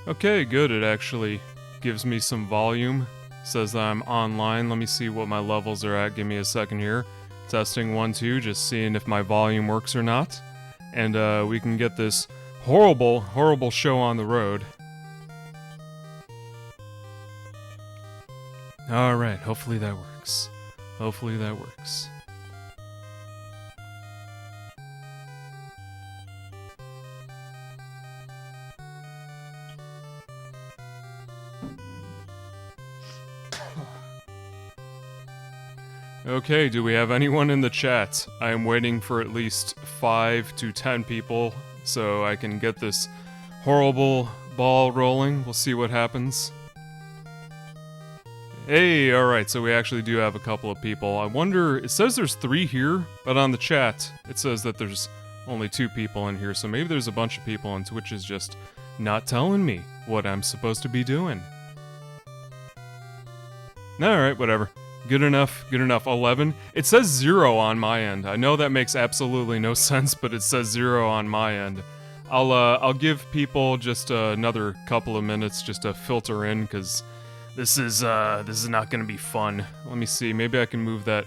Okay, good. It actually gives me some volume. Says that I'm online. Let me see what my levels are at. Give me a second here. Testing 1, 2, just seeing if my volume works or not. And we can get this horrible, horrible show on the road. Alright, hopefully that works. Hopefully that works. Okay, do we have anyone in the chat? I am waiting for at least 5 to 10 people so I can get this horrible ball rolling. We'll see what happens. Hey, alright, so we actually do have a couple of people. I wonder, it says there's 3 here, but on the chat, it says that there's only 2 people in here, so maybe there's a bunch of people and Twitch is just not telling me what I'm supposed to be doing. Alright, whatever. Good enough, good enough. 11. It says 0 on my end. I know that makes absolutely no sense, but it says 0 on my end. I'll give people just another couple of minutes just to filter in, because this is not gonna be fun. Let me see, maybe I can move that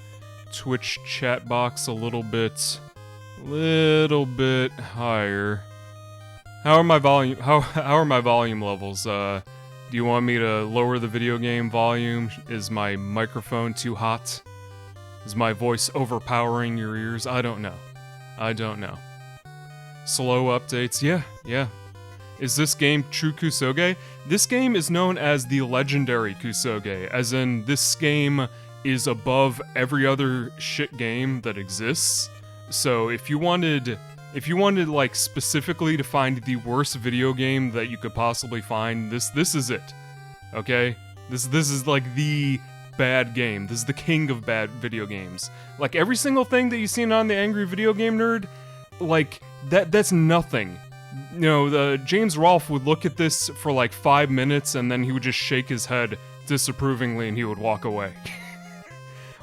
Twitch chat box a little bit higher. How are my volume levels? Do you want me to lower the video game volume? Is my microphone too hot? Is my voice overpowering your ears? I don't know. I don't know. Slow updates? Yeah. Is this game true Kusoge? This game is known as the legendary Kusoge, as in this game is above every other shit game that exists. So if you wanted like specifically to find the worst video game that you could possibly find, this is it. Okay? This is like the bad game. This is the king of bad video games. Like every single thing that you've seen on the Angry Video Game Nerd, like that's nothing. You know, James Rolfe would look at this for like 5 minutes and then he would just shake his head disapprovingly and he would walk away.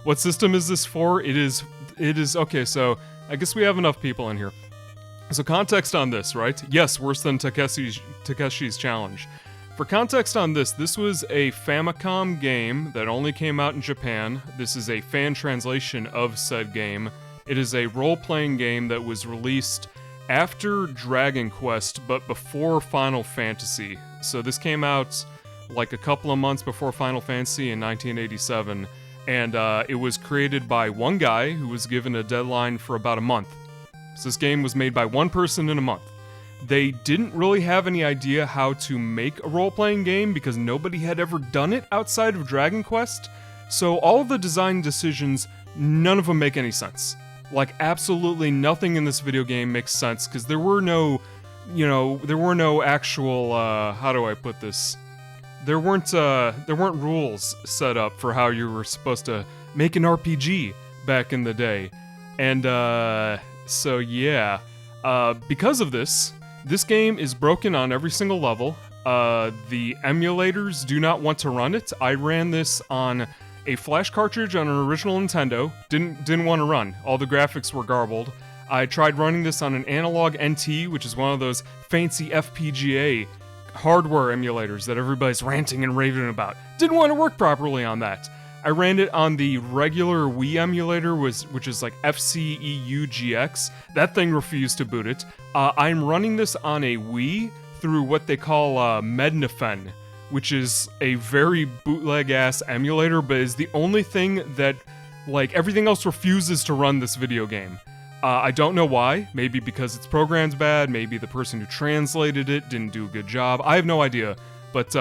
What system is this for? It is okay, so I guess we have enough people in here. So context on this, right? Yes, worse than Takeshi's Challenge. For context on this was a Famicom game that only came out in Japan. This is a fan translation of said game. It is a role-playing game that was released after Dragon Quest, but before Final Fantasy. So this came out like a couple of months before Final Fantasy in 1987, and it was created by one guy who was given a deadline for about a month. So this game was made by one person in a month. They didn't really have any idea how to make a role-playing game because nobody had ever done it outside of Dragon Quest, so all of the design decisions, none of them make any sense. Like, absolutely nothing in this video game makes sense, because there were no actual, how do I put this? There weren't rules set up for how you were supposed to make an RPG back in the day. And, so yeah. Because of this game is broken on every single level. The emulators do not want to run it. I ran this on a flash cartridge on an original Nintendo. Didn't want to run. All the graphics were garbled. I tried running this on an analog NT, which is one of those fancy FPGA hardware emulators that everybody's ranting and raving about. Didn't want to work properly on that. I ran it on the regular Wii emulator, which is like FCEUGX. That thing refused to boot it. I'm running this on a Wii through what they call Mednafen, which is a very bootleg-ass emulator, but is the only thing that, like, everything else refuses to run this video game. I don't know why. Maybe because its program's bad, maybe the person who translated it didn't do a good job. I have no idea, but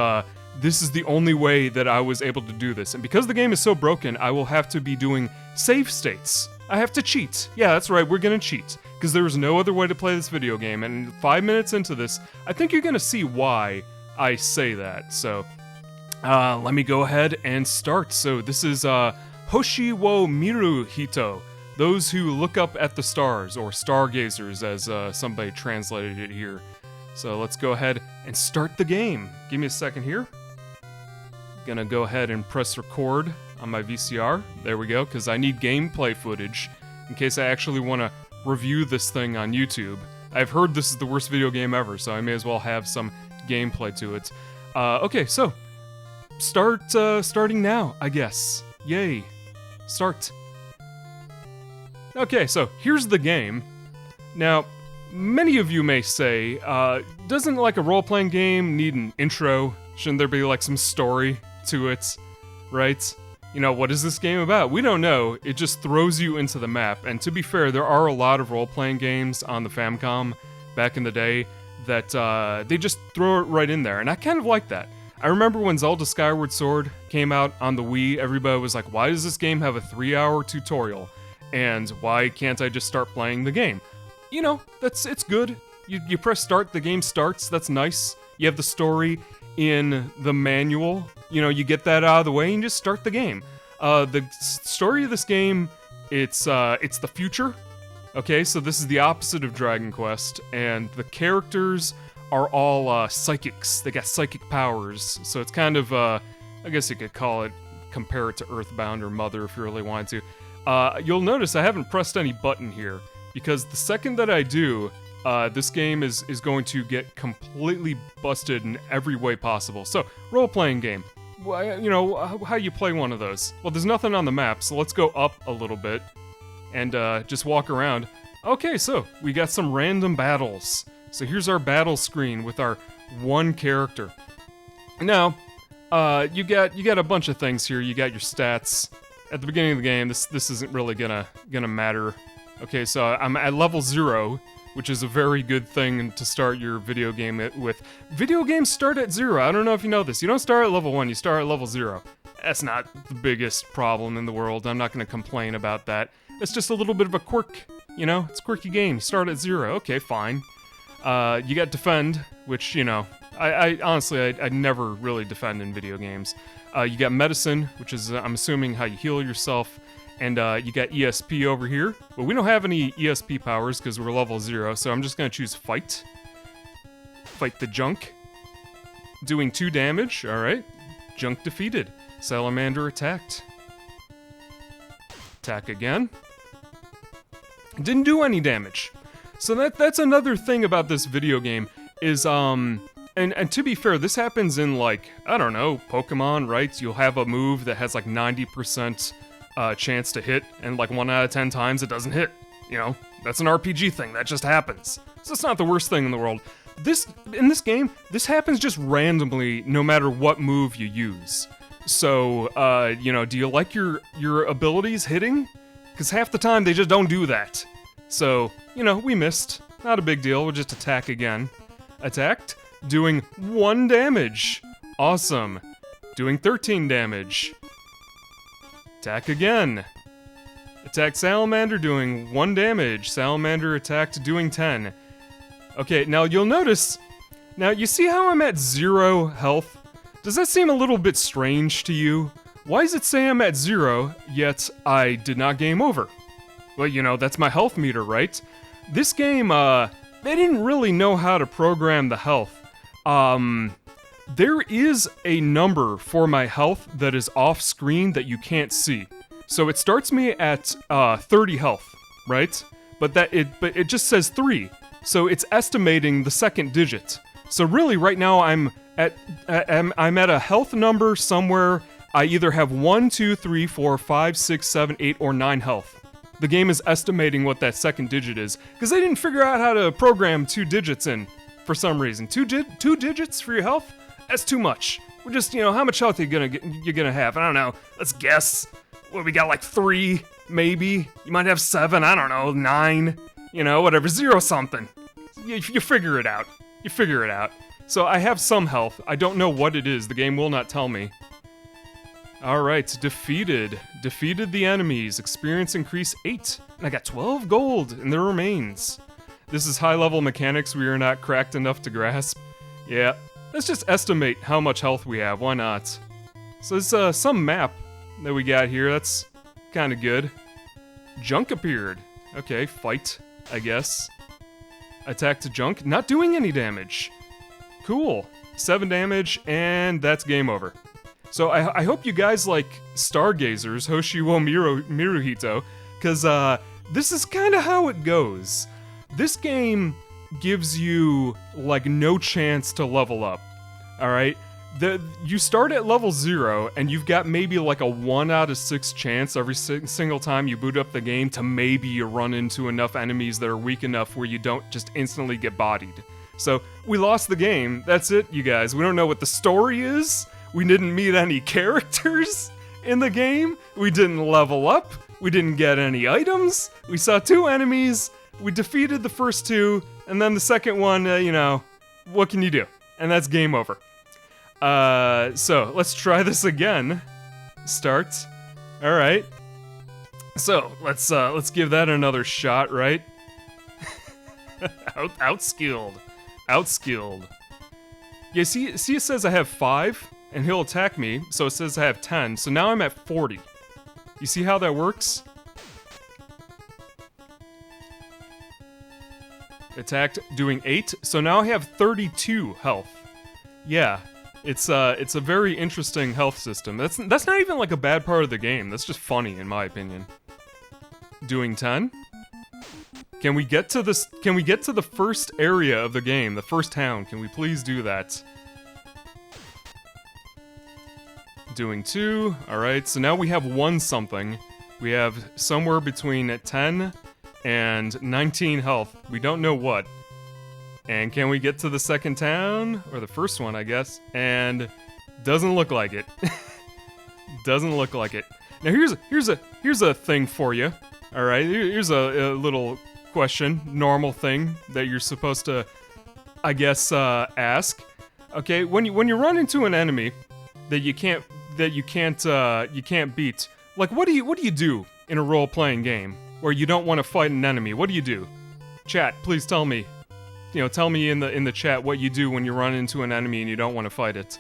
this is the only way that I was able to do this. And because the game is so broken, I will have to be doing save states. I have to cheat. Yeah, that's right, we're gonna cheat. Because there is no other way to play this video game, and 5 minutes into this, I think you're gonna see why I say that. So, let me go ahead and start. So this is Hoshi wo Miru Hito. Those who look up at the stars, or stargazers as somebody translated it here. So let's go ahead and start the game. Give me a second here. Gonna go ahead and press record on my VCR. There we go, because I need gameplay footage in case I actually want to review this thing on YouTube. I've heard this is the worst video game ever, so I may as well have some gameplay to it. Okay, so starting now, I guess. Yay. Start. Okay, so here's the game. Now, many of you may say, doesn't like a role-playing game need an intro? Shouldn't there be like some story to it, right? You know, what is this game about? We don't know. It just throws you into the map. And to be fair, there are a lot of role-playing games on the Famicom back in the day that they just throw it right in there. And I kind of like that. I remember when Zelda Skyward Sword came out on the Wii, everybody was like, why does this game have a 3-hour tutorial? And why can't I just start playing the game? You know, it's good. You press start, the game starts, that's nice. You have the story in the manual. You know, you get that out of the way and just start the game. The story of this game, it's the future. Okay, so this is the opposite of Dragon Quest, and the characters are all psychics. They got psychic powers, so it's kind of, I guess you could compare it to Earthbound or Mother if you really wanted to. You'll notice I haven't pressed any button here, because the second that I do, this game is going to get completely busted in every way possible. So, role-playing game. You know, how you play one of those? Well, there's nothing on the map, so let's go up a little bit and just walk around. Okay, so we got some random battles. So here's our battle screen with our one character. Now, you got a bunch of things here. You got your stats. At the beginning of the game, this isn't really gonna matter. Okay, so I'm at level 0, which is a very good thing to start your video game with. Video games start at 0. I don't know if you know this. You don't start at level 1, you start at level 0. That's not the biggest problem in the world. I'm not gonna complain about that. It's just a little bit of a quirk, you know? It's a quirky game. You start at 0. Okay, fine. You got defend, which, you know, I honestly, I never really defend in video games. You got medicine, which is, I'm assuming, how you heal yourself. And you got ESP over here. But we don't have any ESP powers because we're level 0, so I'm just going to choose fight. Fight the junk. Doing 2 damage, alright. Junk defeated. Salamander attacked. Attack again. Didn't do any damage. So that's another thing about this video game is, and to be fair, this happens in, like, I don't know, Pokemon, right? You'll have a move that has like 90% chance to hit, and like 1 out of 10 times it doesn't hit. You know, that's an RPG thing, that just happens. So it's not the worst thing in the world. In this game, this happens just randomly no matter what move you use. So, you know, do you like your abilities hitting? Because half the time they just don't do that. So, you know, we missed. Not a big deal, we'll just attack again. Attacked, doing 1 damage. Awesome. Doing 13 damage. Attack again. Attack Salamander, doing 1 damage. Salamander attacked, doing 10. Okay, now you'll notice... Now, you see how I'm at 0 health? Does that seem a little bit strange to you? Why does it say I'm at 0, yet I did not game over? Well, you know, that's my health meter, right? This game, they didn't really know how to program the health. There is a number for my health that is off screen that you can't see. So it starts me at 30 health, right? But it just says 3. So it's estimating the second digit. So really right now I'm at a health number somewhere. I either have 1, 2, 3, 4, 5, 6, 7, 8, or 9 health. The game is estimating what that second digit is, because they didn't figure out how to program 2 digits in for some reason. 2 digits for your health? That's too much. We're just, you know, how much health you're gonna have? I don't know. Let's guess. What, we got like 3, maybe? You might have 7, I don't know, 9. You know, whatever, 0 something. You figure it out. You figure it out. So I have some health. I don't know what it is. The game will not tell me. Alright, defeated. Defeated the enemies. Experience increase 8. And I got 12 gold in their remains. This is high-level mechanics we are not cracked enough to grasp. Yeah, let's just estimate how much health we have. Why not? So there's some map that we got here. That's kind of good. Junk appeared. Okay, fight, I guess. Attack to junk. Not doing any damage. Cool. 7 damage, and that's game over. So I hope you guys like Stargazers, Hoshi wo Miruhito, because this is kind of how it goes. This game gives you, like, no chance to level up, alright? You start at level 0, and you've got maybe like a 1 out of 6 chance every single time you boot up the game to maybe you run into enough enemies that are weak enough where you don't just instantly get bodied. So, we lost the game. That's it, you guys. We don't know what the story is. We didn't meet any characters in the game. We didn't level up. We didn't get any items. We saw 2 enemies. We defeated the first 2, and then the second one, you know, what can you do? And that's game over. So, let's try this again. Start. Alright. So, let's give that another shot, right? Outskilled. Outskilled. Yeah, see it says I have 5, and he'll attack me, so it says I have 10, so now I'm at 40. You see how that works? Attacked, doing 8, so now I have 32 health. Yeah. It's a very interesting health system. That's not even like a bad part of the game. That's just funny in my opinion. Doing 10? Can we get to this? Can we get to the first area of the game, the first town? Can we please do that? Doing 2. All right. So now we have 1 something. We have somewhere between 10 and 19 health. We don't know what. And can we get to the second town? Or the first one, I guess. And doesn't look like it. Doesn't look like it. Now here's a thing for you. All right, here's a little question, normal thing that you're supposed to, I guess, ask. Okay, when you run into an enemy that you can't beat, like what do you do in a role-playing game where you don't want to fight an enemy? What do you do? Chat, please tell me. You know, tell me in the chat what you do when you run into an enemy and you don't want to fight it.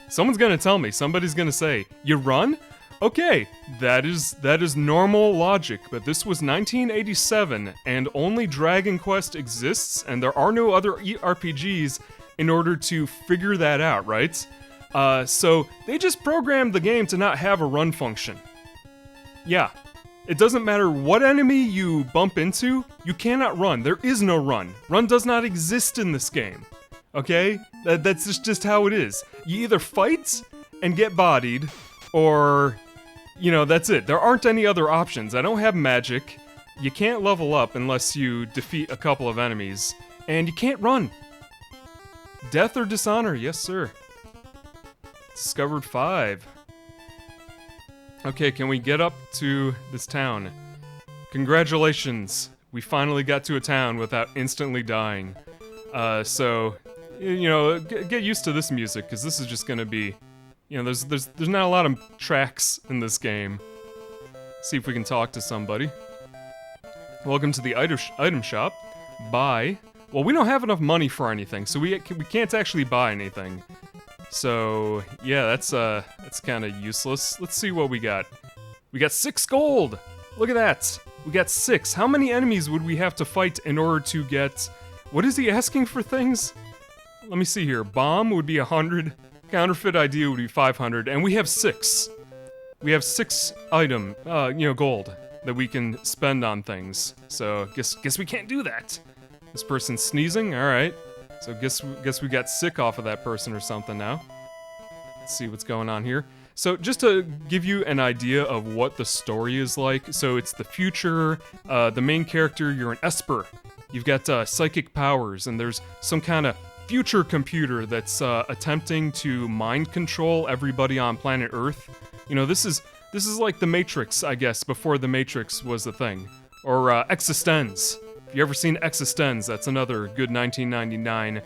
Someone's gonna tell me. Somebody's gonna say, "You run?" Okay, that is normal logic, but this was 1987, and only Dragon Quest exists, and there are no other RPGs in order to figure that out, right? So they just programmed the game to not have a run function. Yeah. It doesn't matter what enemy you bump into, you cannot run. There is no run. Run does not exist in this game. Okay? That's just how it is. You either fight and get bodied, or, you know, that's it. There aren't any other options. I don't have magic. You can't level up unless you defeat a couple of enemies. And you can't run. Death or dishonor, yes sir. Discovered 5. Okay, can we get up to this town? Congratulations, we finally got to a town without instantly dying. So, you know, get used to this music, because this is just gonna be, you know, there's not a lot of tracks in this game. See if we can talk to somebody. Welcome to the item shop. Buy. Well, we don't have enough money for anything, so we can't actually buy anything. So, yeah, that's kind of useless. Let's see what we got. We got 6 gold! Look at that! We got 6. How many enemies would we have to fight in order to get... What is he asking for things? Let me see here. Bomb would be 100. Counterfeit idea would be 500. And we have 6. We have 6 item, gold that we can spend on things. So, guess we can't do that. This person's sneezing? Alright. So guess we got sick off of that person or something now. Let's see what's going on here. So just to give you an idea of what the story is like, so it's the future, the main character, you're an Esper. You've got psychic powers, and there's some kind of future computer that's attempting to mind control everybody on planet Earth. You know, this is like the Matrix, I guess, before the Matrix was a thing. Or Existenz. If you ever seen Existenz, that's another good 1999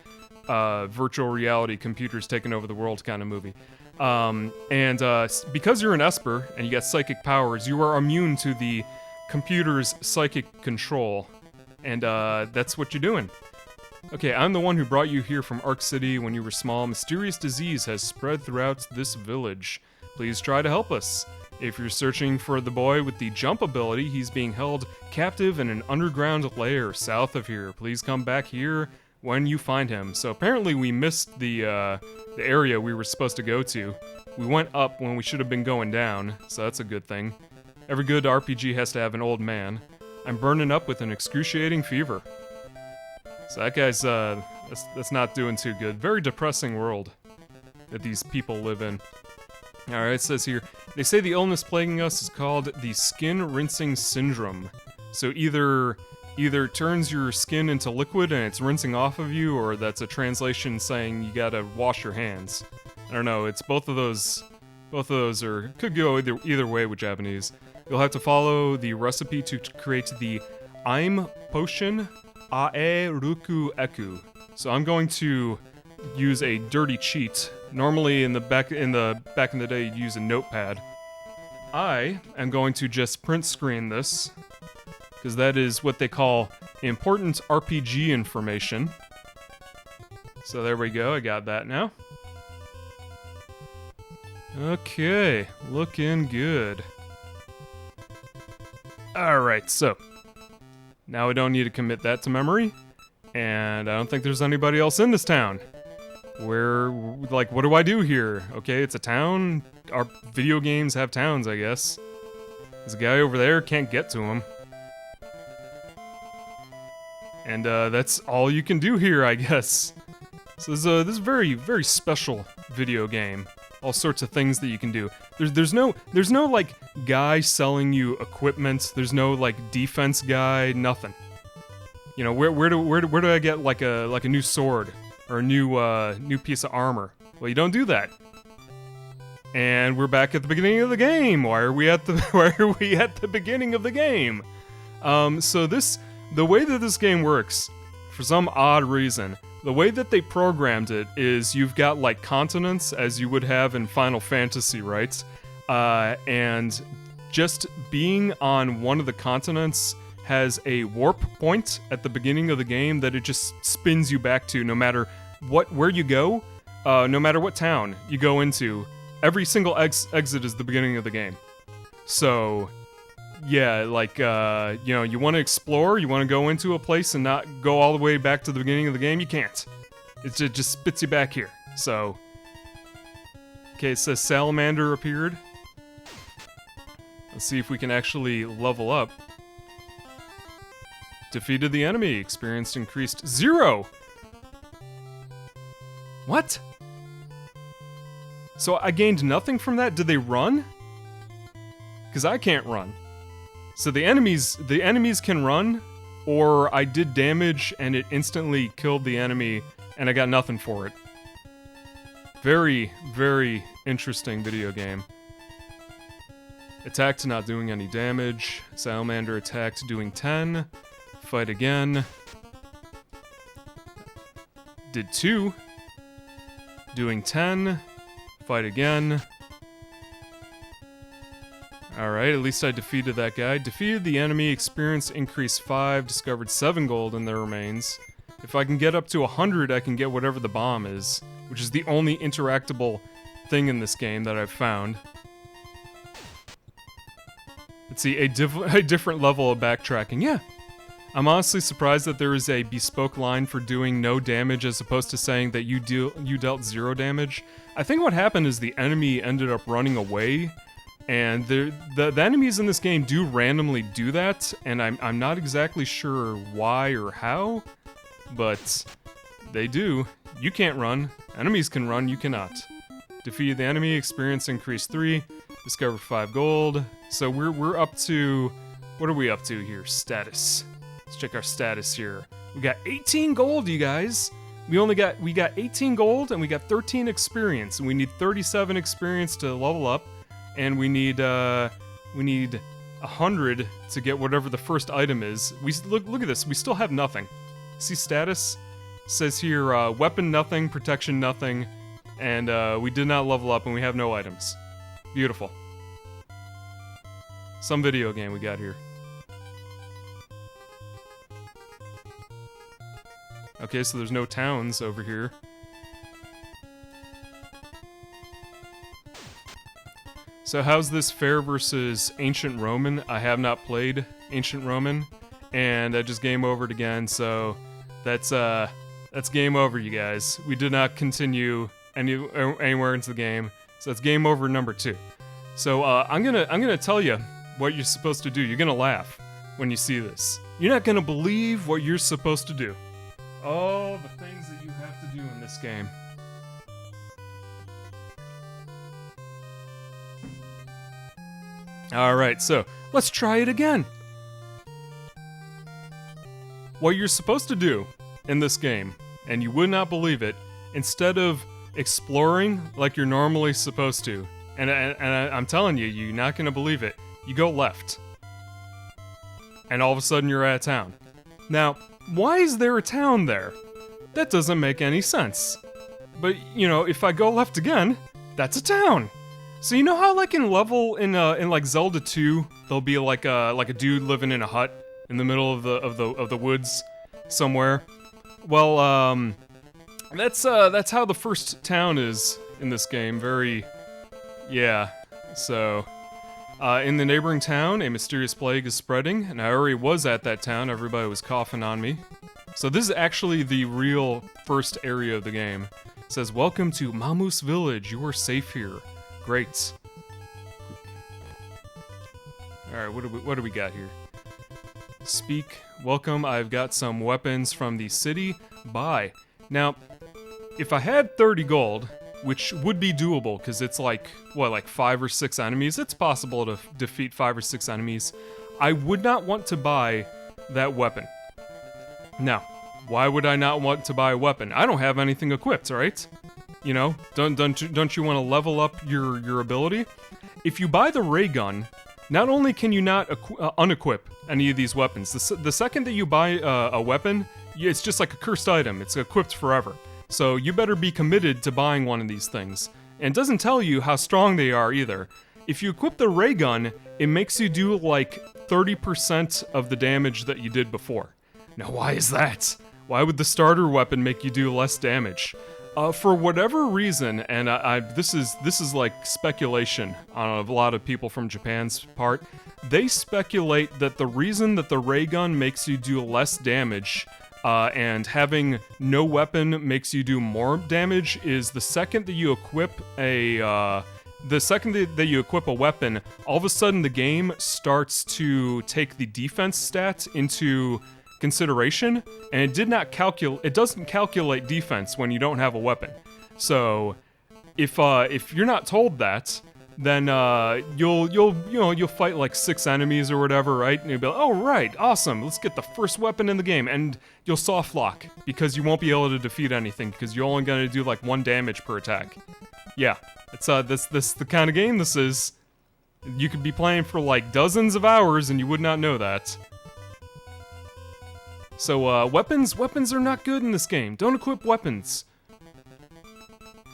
virtual reality computers taking over the world kind of movie. Because you're an Esper and you got psychic powers, you are immune to the computer's psychic control. And that's what you're doing. Okay, I'm the one who brought you here from Ark City when you were small. Mysterious disease has spread throughout this village. Please try to help us. If you're searching for the boy with the jump ability, he's being held captive in an underground lair south of here. Please come back here when you find him. So apparently we missed the area we were supposed to go to. We went up when we should have been going down, so that's a good thing. Every good RPG has to have an old man. I'm burning up with an excruciating fever. So that guy's, that's not doing too good. Very depressing world that these people live in. Alright, it says here, they say the illness plaguing us is called the skin rinsing syndrome. So either turns your skin into liquid and it's rinsing off of you, or that's a translation saying you gotta wash your hands. I don't know, it's both of those are, could go either way with Japanese. You'll have to follow the recipe to create the Aim potion Ae Ruku Eku. So I'm going to use a dirty cheat. Normally in the back in the day you'd use a notepad. I am going to just print screen this, because that is what they call important RPG information. So there we go, I got that now. Okay, looking good. Alright, so now I don't need to commit that to memory, and I don't think there's anybody else in this town. Like, what do I do here? Okay, it's a town. Our video games have towns, I guess. There's a guy over there, can't get to him. And that's all you can do here, I guess. So this is a very, very special video game. All sorts of things that you can do. There's no like guy selling you equipment. There's no like defense guy. Nothing. You know, where do I get like a new sword or a new piece of armor? Well, you don't do that. And we're back at the beginning of the game. Why are we at the beginning of the game? So the way that this game works, for some odd reason, the way that they programmed it is you've got like continents as you would have in Final Fantasy, right? And just being on one of the continents has a warp point at the beginning of the game that it just spins you back to no matter where you go, no matter what town you go into. Every single exit is the beginning of the game. So yeah, like, you know, you want to explore, you want to go into a place and not go all the way back to the beginning of the game, you can't. It just spits you back here, so. Okay, it says Salamander appeared. Let's see if we can actually level up. Defeated the enemy, experienced increased 0! What? So I gained nothing from that? Did they run? Because I can't run. So the enemies can run, or I did damage and it instantly killed the enemy and I got nothing for it. Very, very interesting video game. Attacked, not doing any damage. Salamander attacked, doing 10. Fight again. Did 2. Doing 10. Fight again. Alright, at least I defeated that guy. Defeated the enemy, experience increase 5, discovered 7 gold in their remains. If I can get up to 100, I can get whatever the bomb is, which is the only interactable thing in this game that I've found. Let's see, a different level of backtracking. Yeah, I'm honestly surprised that there is a bespoke line for doing no damage as opposed to saying that you dealt 0 damage. I think what happened is the enemy ended up running away. And the enemies in this game do randomly do that, and I'm not exactly sure why or how, but they do. You can't run. Enemies can run, you cannot. Defeated the enemy, experience increase 3, discovered 5 gold. So we're up to, what are we up to here? Status. Let's check our status here. We got 18 gold, you guys. We got 18 gold and we got 13 experience, and we need 37 experience to level up. And we need 100 to get whatever the first item is. Look at this. We still have nothing. See status? It says here weapon nothing, protection nothing, and we did not level up and we have no items. Beautiful. Some video game we got here. Okay, so there's no towns over here. So how's this fair versus Ancient Roman? I have not played Ancient Roman, and I just game overed again, so that's game over, you guys. We did not continue anywhere into the game, so that's game over number 2. So I'm gonna tell you what you're supposed to do. You're gonna laugh when you see this. You're not gonna believe what you're supposed to do. Oh, the things that you have to do in this game. Alright, so let's try it again. What you're supposed to do in this game, and you would not believe it, instead of exploring like you're normally supposed to, and I'm telling you, you're not going to believe it, you go left. And all of a sudden you're at a town. Now, why is there a town there? That doesn't make any sense. But, you know, if I go left again, that's a town. So you know how, like, in like Zelda 2, there'll be like a dude living in a hut in the middle of the woods somewhere? Well, that's how the first town is in this game. Yeah. So, in the neighboring town, a mysterious plague is spreading, and I already was at that town. Everybody was coughing on me. So this is actually the real first area of the game. It says, "Welcome to Mamus Village. You are safe here." Great. Alright, what do we got here? Speak. Welcome, I've got some weapons from the city. Buy. Now, if I had 30 gold, which would be doable, because it's like 5 or 6 enemies, it's possible to defeat 5 or 6 enemies, I would not want to buy that weapon. Now, why would I not want to buy a weapon? I don't have anything equipped, right? You know, don't you want to level up your ability? If you buy the ray gun, not only can you not unequip any of these weapons, the second that you buy a weapon, it's just like a cursed item. It's equipped forever. So you better be committed to buying one of these things. And it doesn't tell you how strong they are either. If you equip the ray gun, it makes you do like 30% of the damage that you did before. Now why is that? Why would the starter weapon make you do less damage? For whatever reason, and this is like speculation on a lot of people from Japan's part, they speculate that the reason that the ray gun makes you do less damage, and having no weapon makes you do more damage, is the second that you equip a weapon, all of a sudden the game starts to take the defense stat into consideration, and it doesn't calculate defense when you don't have a weapon. So if you're not told that, then you'll fight like 6 enemies or whatever, right? And you'll be like, oh right, awesome, let's get the first weapon in the game, and you'll soft lock because you won't be able to defeat anything because you're only gonna do like 1 damage per attack. Yeah, it's this the kind of game this is. You could be playing for like dozens of hours and you would not know that. So, weapons are not good in this game. Don't equip weapons.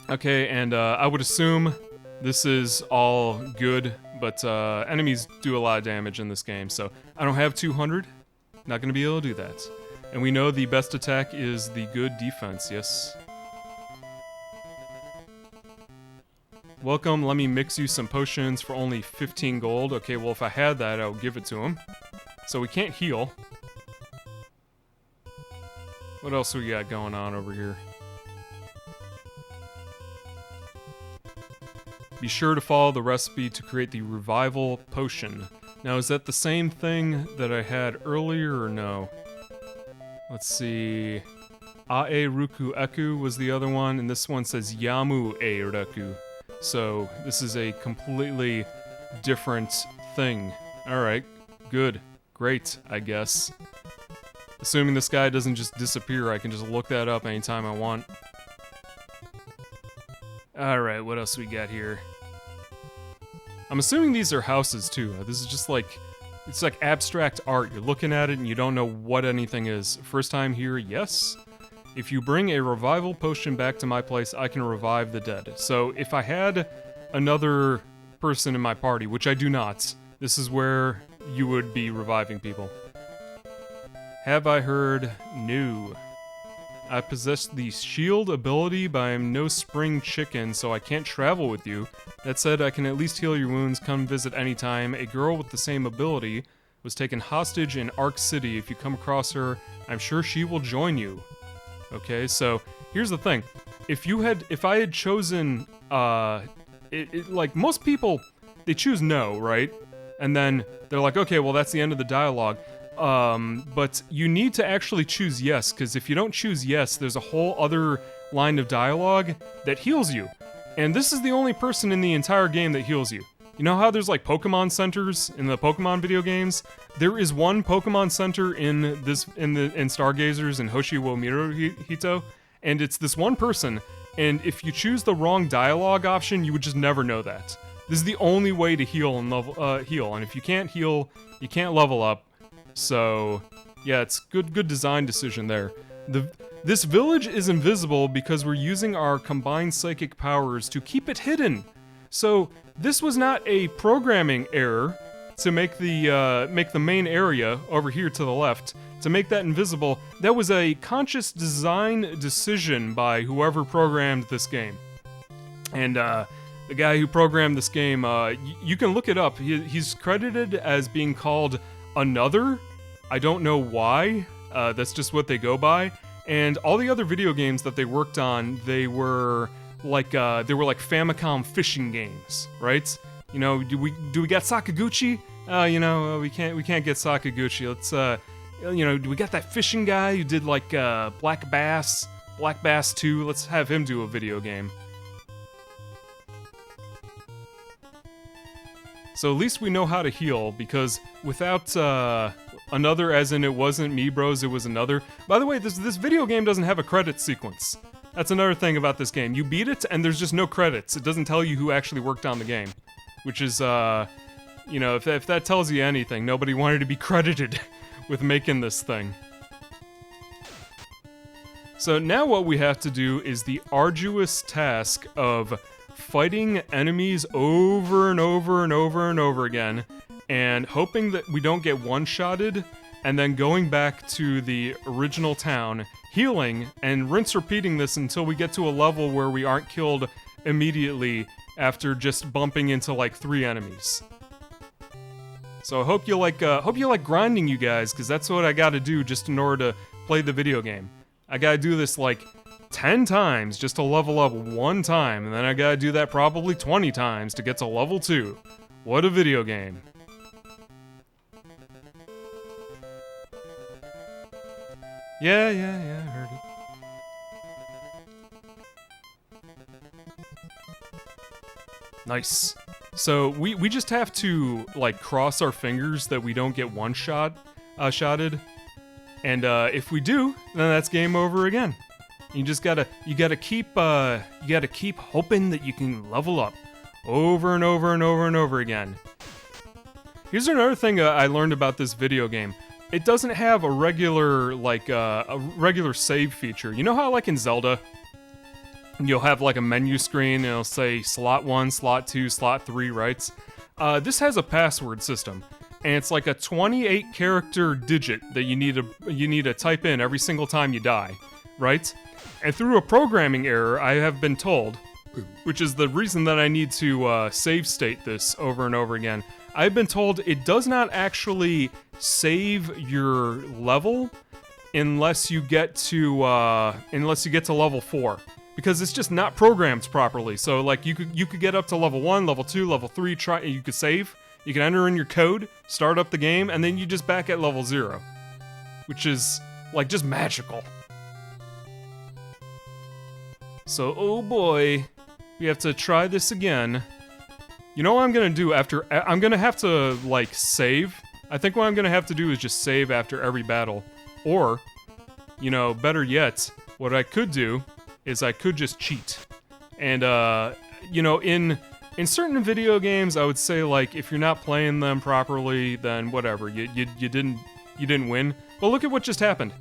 Okay, and I would assume this is all good, but enemies do a lot of damage in this game, so I don't have 200. Not gonna be able to do that. And we know the best attack is the good defense, yes. Welcome, let me mix you some potions for only 15 gold. Okay, well if I had that, I would give it to him. So we can't heal. What else we got going on over here? Be sure to follow the recipe to create the revival potion. Now, is that the same thing that I had earlier or no? Let's see. Ae Ruku Eku was the other one, and this one says Yamu E Reku. So, this is a completely different thing. Alright, good. Great, I guess. Assuming this guy doesn't just disappear, I can just look that up anytime I want. Alright, what else we got here? I'm assuming these are houses too. This is just like, it's like abstract art. You're looking at it and you don't know what anything is. First time here, yes. If you bring a revival potion back to my place, I can revive the dead. So if I had another person in my party, which I do not, this is where you would be reviving people. Have I heard? No. I possess the shield ability, but I am no spring chicken, so I can't travel with you. That said, I can at least heal your wounds. Come visit anytime. A girl with the same ability was taken hostage in Ark City. If you come across her, I'm sure she will join you. Okay, so here's the thing. If I had chosen, like most people, they choose no, right? And then they're like, okay, well that's the end of the dialogue. But you need to actually choose yes, because if you don't choose yes, there's a whole other line of dialogue that heals you. And this is the only person in the entire game that heals you. You know how there's like Pokemon centers in the Pokemon video games? There is one Pokemon center in Stargazers and Hoshi wo Miruhito, and it's this one person, and if you choose the wrong dialogue option, you would just never know that. This is the only way to heal and and if you can't heal, you can't level up. So, yeah, it's good design decision there. This village is invisible because we're using our combined psychic powers to keep it hidden. So, this was not a programming error to make the main area over here to the left, to make that invisible. That was a conscious design decision by whoever programmed this game. And the guy who programmed this game, you can look it up. He's credited as being called Another. I don't know why. That's just what they go by. And all the other video games that they worked on, they were like Famicom fishing games, right? You know, do we got Sakaguchi? You know, we can't get Sakaguchi. Let's you know, do we got that fishing guy who did like Black Bass 2? Let's have him do a video game. So at least we know how to heal, because without Another, as in it wasn't me bros, it was Another. By the way, this video game doesn't have a credit sequence. That's another thing about this game. You beat it, and there's just no credits. It doesn't tell you who actually worked on the game. Which is, you know, if that tells you anything, nobody wanted to be credited with making this thing. So now what we have to do is the arduous task of fighting enemies over and over and over and over again, and hoping that we don't get one-shotted, and then going back to the original town, healing, and rinse repeating this until we get to a level where we aren't killed immediately after just bumping into like 3 enemies. So I hope you like grinding, you guys, because that's what I gotta do just in order to play the video game. I gotta do this like 10 times just to level up 1 time, and then I gotta do that probably 20 times to get to level 2. What a video game. Yeah, I heard it. Nice. So we just have to like cross our fingers that we don't get shotted, and if we do, then that's game over again. You gotta keep hoping that you can level up over and over and over and over again. Here's another thing I learned about this video game. It doesn't have a regular save feature. You know how like in Zelda, you'll have like a menu screen and it'll say slot 1, slot 2, slot 3, right? This has a password system, and it's like a 28 character digit that you need to type in every single time you die, right? And through a programming error, I have been told, which is the reason that I need to save state this over and over again, I've been told it does not actually save your level unless you get to level 4, because it's just not programmed properly. So like you could get up to level 1, level 2, level 3, you could save, you can enter in your code, start up the game, and then you just back at level 0, which is like just magical. So oh boy, we have to try this again. You know what I'm gonna do after? I'm gonna have to, like, save. I think what I'm gonna have to do is just save after every battle. Or, you know, better yet, what I could do is I could just cheat. And, you know, in certain video games, I would say, like, if you're not playing them properly, then whatever, you didn't win. But look at what just happened.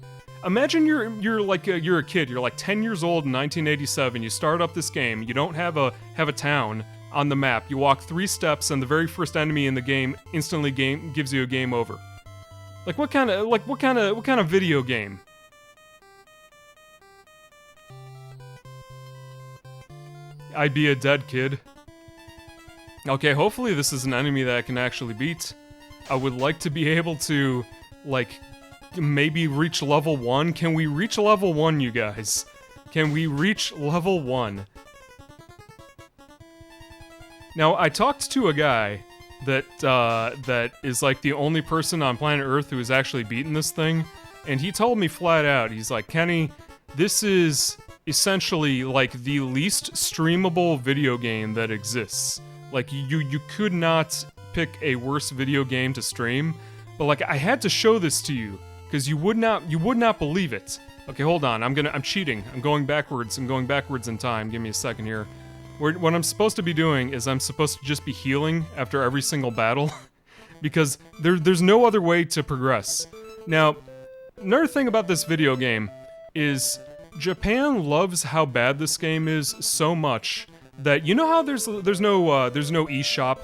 Imagine you're a kid, you're like 10 years old in 1987, you start up this game, you don't have a town on the map. You walk 3 steps, and the very first enemy in the game instantly gives you a game over. Like what kind of video game? I'd be a dead kid. Okay, hopefully this is an enemy that I can actually beat. I would like to be able to, like, maybe reach level 1. Can we reach level 1, you guys? Can we reach level 1? Now, I talked to a guy that is like the only person on planet Earth who has actually beaten this thing, and he told me flat out, he's like, Kenny, this is essentially like the least streamable video game that exists. Like you could not pick a worse video game to stream, but like I had to show this to you because you would not believe it. Okay, hold on. I'm cheating. I'm going backwards in time. Give me a second here. What I'm supposed to be doing is I'm supposed to just be healing after every single battle because there's no other way to progress. Now, another thing about this video game is Japan loves how bad this game is so much that, you know how there's no eShop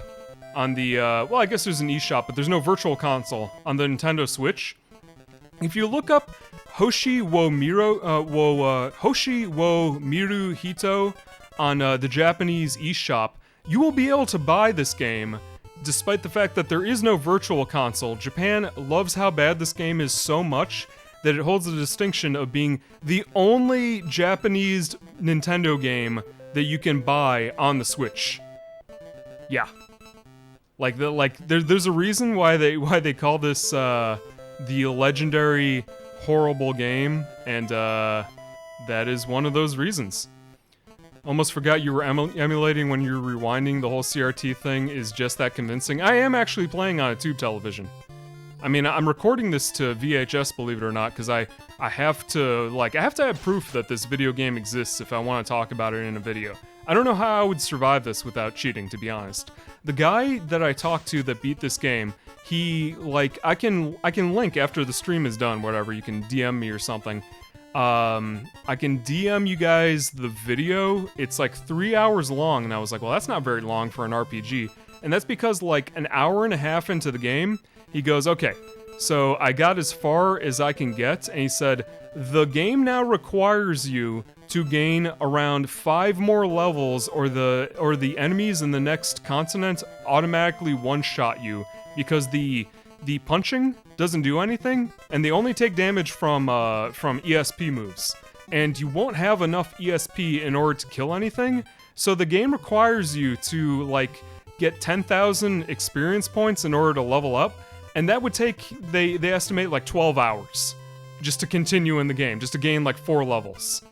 on the well, I guess there's an eShop, but there's no virtual console on the Nintendo Switch. If you look up Hoshi wo Miru Hito on the Japanese eShop, you will be able to buy this game despite the fact that there is no virtual console. Japan loves how bad this game is so much that it holds the distinction of being the only Japanese Nintendo game that you can buy on the Switch. Yeah. There's a reason why they call this the legendary horrible game, and that is one of those reasons. Almost forgot you were emulating when you were rewinding. The whole CRT thing is just that convincing. I am actually playing on a tube television. I mean, I'm recording this to VHS, believe it or not, because I have to have proof that this video game exists if I want to talk about it in a video. I don't know how I would survive this without cheating, to be honest. The guy that I talked to that beat this game, he, I can link after the stream is done, whatever, you can DM me or something. I can DM you guys the video. It's like 3 hours long, and I was like, well, that's not very long for an RPG. And that's because, like, an hour and a half into the game, he goes, okay, so I got as far as I can get, and he said, the game now requires you to gain around 5 more levels, or the enemies in the next continent automatically one-shot you, because the punching doesn't do anything, and they only take damage from ESP moves. And you won't have enough ESP in order to kill anything, so the game requires you to, like, get 10,000 experience points in order to level up, and that would take, they estimate, like 12 hours just to continue in the game, just to gain like 4 levels.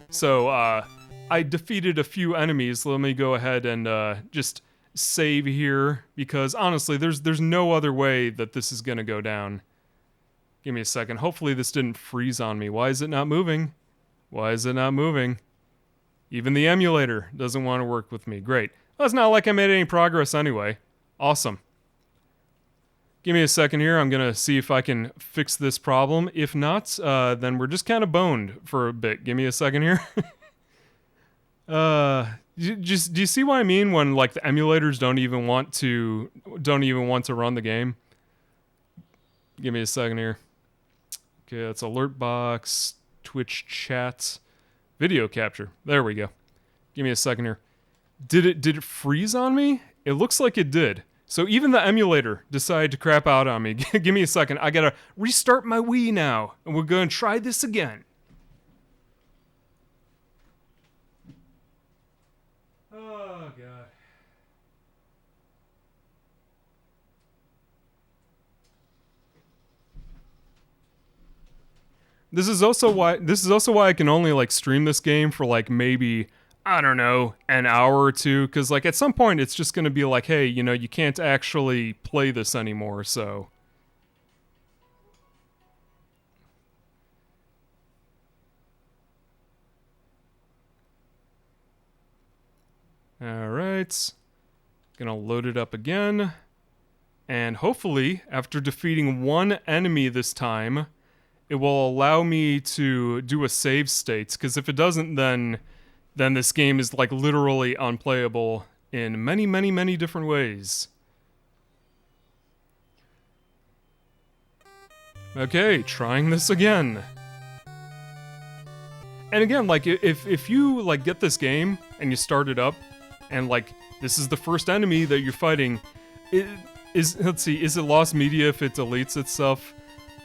So, I defeated a few enemies. Let me go ahead and just save here, because honestly, there's no other way that this is gonna go down. Give me a second. Hopefully this didn't freeze on me. Why is it not moving? Why is it not moving? Even the emulator doesn't want to work with me. Great. Well, it's not like I made any progress anyway. Awesome. Give me a second here. I'm gonna see if I can fix this problem. If not, then we're just kind of boned for a bit. Give me a second here. Do you see what I mean when, like, the emulators don't even want to run the game? Give me a second here. Okay, that's alert box, Twitch chat, video capture. There we go. Give me a second here. Did it freeze on me? It looks like it did. So even the emulator decided to crap out on me. Give me a second. I gotta restart my Wii now, and we're gonna try this again. Oh, God. This is also why I can only, like, stream this game for, like, maybe, I don't know, an hour or two, because, like, at some point it's just gonna be like, hey, you know, you can't actually play this anymore, so. Alright. Gonna load it up again. And hopefully, after defeating one enemy this time, it will allow me to do a save state, because if it doesn't, then this game is, like, literally unplayable in many, many, many different ways. Okay, trying this again. And again, like, if you, like, get this game and you start it up, and, like, this is the first enemy that you're fighting, let's see, is it lost media if it deletes itself?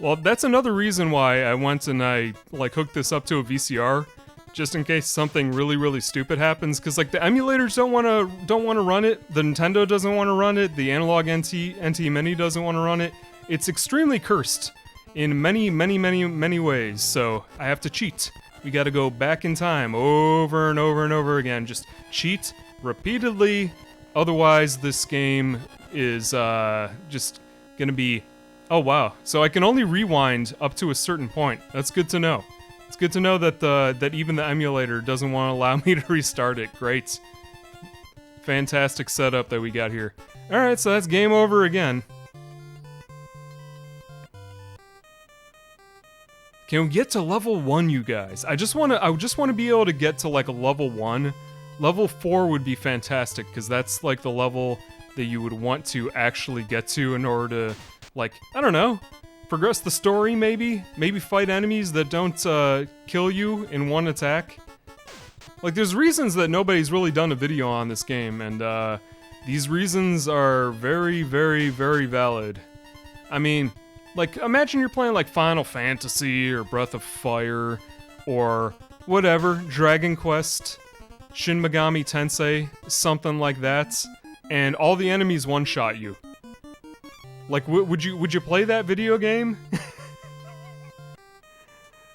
Well, that's another reason why I went and I, like, hooked this up to a VCR, just in case something really, really stupid happens. Because like the emulators don't want to run it. The Nintendo doesn't want to run it. The Analog NT Mini doesn't want to run it. It's extremely cursed in many, many, many, many ways. So I have to cheat. We got to go back in time over and over and over again. Just cheat repeatedly. Otherwise, this game is just gonna be. Oh wow! So I can only rewind up to a certain point. That's good to know. It's good to know that that even the emulator doesn't want to allow me to restart it. Great. Fantastic setup that we got here. Alright, so that's game over again. Can we get to level 1, you guys? I just want to be able to get to like a level 1. Level 4 would be fantastic, because that's like the level that you would want to actually get to in order to, like, I don't know, progress the story maybe? Maybe fight enemies that don't kill you in one attack? Like, there's reasons that nobody's really done a video on this game, and these reasons are very, very, very valid. I mean, like, imagine you're playing like Final Fantasy or Breath of Fire or whatever, Dragon Quest, Shin Megami Tensei, something like that, and all the enemies one-shot you. Like, would you play that video game?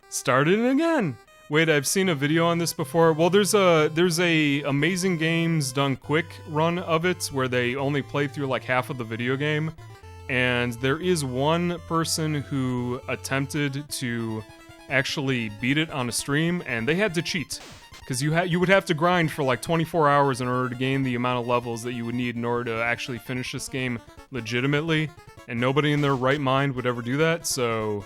Start it again. Wait, I've seen a video on this before. Well, there's a Amazing Games Done Quick run of it where they only play through like half of the video game, and there is one person who attempted to actually beat it on a stream, and they had to cheat. Because you would have to grind for like 24 hours in order to gain the amount of levels that you would need in order to actually finish this game legitimately, and nobody in their right mind would ever do that. So,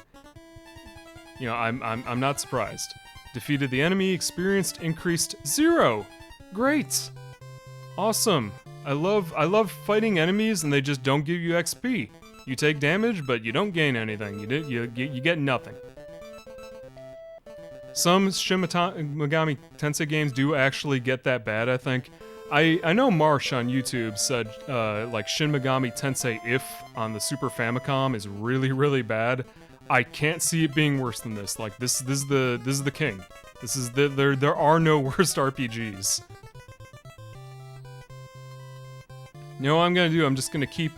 you know, I'm not surprised. Defeated the enemy, experienced increased 0. Great, awesome. I love fighting enemies and they just don't give you XP. You take damage, but you don't gain anything. You get nothing. Some Shin Megami Tensei games do actually get that bad, I think. I know Marsh on YouTube said, like, Shin Megami Tensei If on the Super Famicom is really, really bad. I can't see it being worse than this. Like, this is the king. This is there are no worst RPGs. You know what I'm gonna do? I'm just gonna keep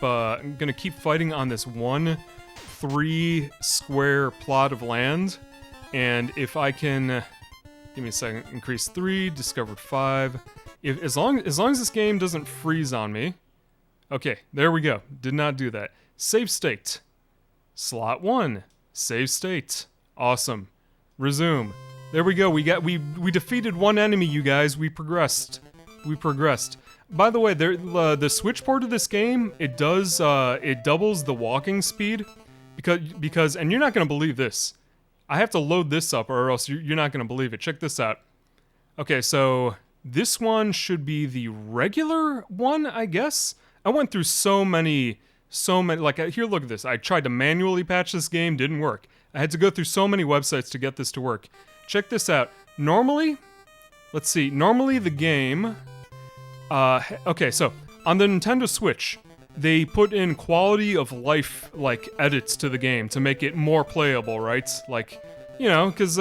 fighting on this 1 3 square plot of land. And if I can, give me a second, increase 3, discovered 5. As long as this game doesn't freeze on me. Okay, there we go. Did not do that. Save state. Slot 1. Save state. Awesome. Resume. There we go. We defeated one enemy, you guys. We progressed. By the way, the Switch port of this game, it doubles the walking speed because and you're not gonna believe this. I have to load this up or else you're not going to believe it. Check this out. Okay, so this one should be the regular one, I guess? I went through so many, like, here, look at this. I tried to manually patch this game, didn't work. I had to go through so many websites to get this to work. Check this out. Normally, let's see, normally the game, okay, so on the Nintendo Switch, they put in quality of life, like, edits to the game to make it more playable, right? Like, you know, because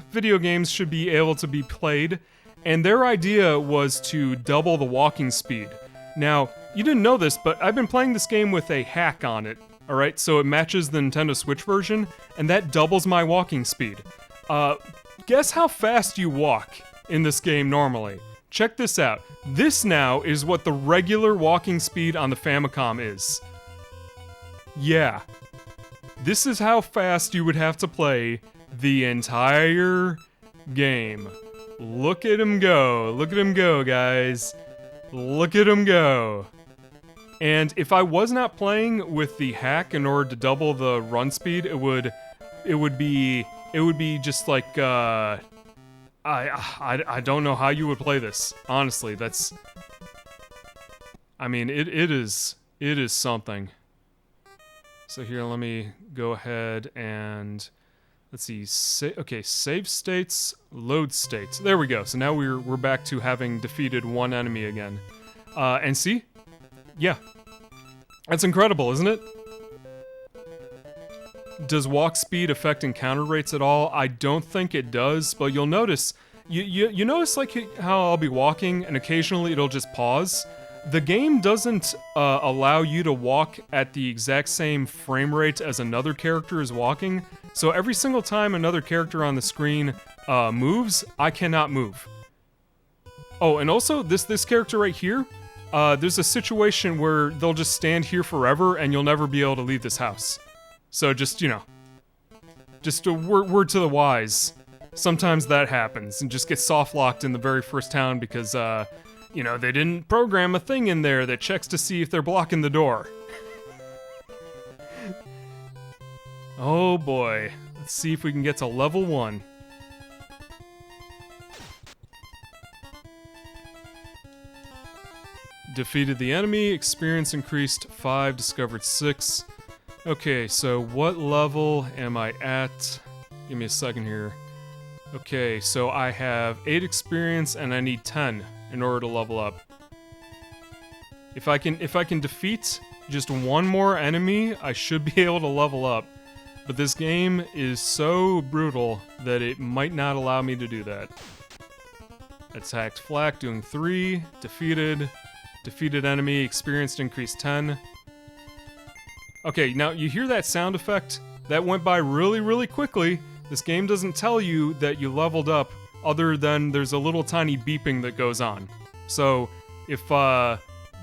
video games should be able to be played. And their idea was to double the walking speed. Now, you didn't know this, but I've been playing this game with a hack on it, alright? So it matches the Nintendo Switch version, and that doubles my walking speed. Guess how fast you walk in this game normally? Check this out. This now is what the regular walking speed on the Famicom is. Yeah. This is how fast you would have to play the entire game. Look at him go. Look at him go, guys. Look at him go. And if I was not playing with the hack in order to double the run speed, it would be just like, I don't know how you would play this. Honestly, that's... I mean, it is something. So here, let me go ahead and... Let's see, okay, save states, load states. There we go. So now we're back to having defeated one enemy again. And see? Yeah. That's incredible, isn't it? Does walk speed affect encounter rates at all? I don't think it does, but you'll notice You notice like how I'll be walking and occasionally it'll just pause? The game doesn't allow you to walk at the exact same frame rate as another character is walking, so every single time another character on the screen moves, I cannot move. Oh, and also, this character right here, there's a situation where they'll just stand here forever and you'll never be able to leave this house. So just, you know, just a word to the wise. Sometimes that happens and just get soft-locked in the very first town because, you know, they didn't program a thing in there that checks to see if they're blocking the door. Oh boy. Let's see if we can get to level 1. Defeated the enemy, experience increased 5, discovered 6. Okay, so what level am I at? Give me a second here. Okay, so I have 8 experience and I need 10 in order to level up. If I can defeat just one more enemy, I should be able to level up. But this game is so brutal that it might not allow me to do that. Attacked flak, doing 3. Defeated. Defeated enemy, experienced increased 10. Okay, now you hear that sound effect? That went by really, really quickly. This game doesn't tell you that you leveled up other than there's a little tiny beeping that goes on. So, if,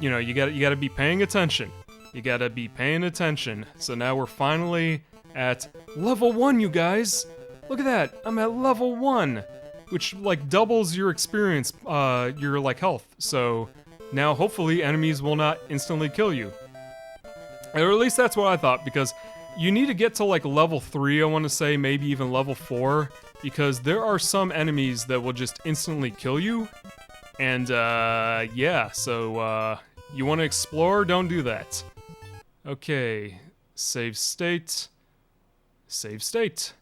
you know, you gotta be paying attention. You gotta be paying attention. So now we're finally at level 1, you guys! Look at that! I'm at level 1! Which, like, doubles your experience, your, like, health. So, now hopefully enemies will not instantly kill you. Or at least that's what I thought, because you need to get to, like, level 3, I want to say, maybe even level 4, because there are some enemies that will just instantly kill you. And, yeah, so, you want to explore? Don't do that. Okay, save state. Save state.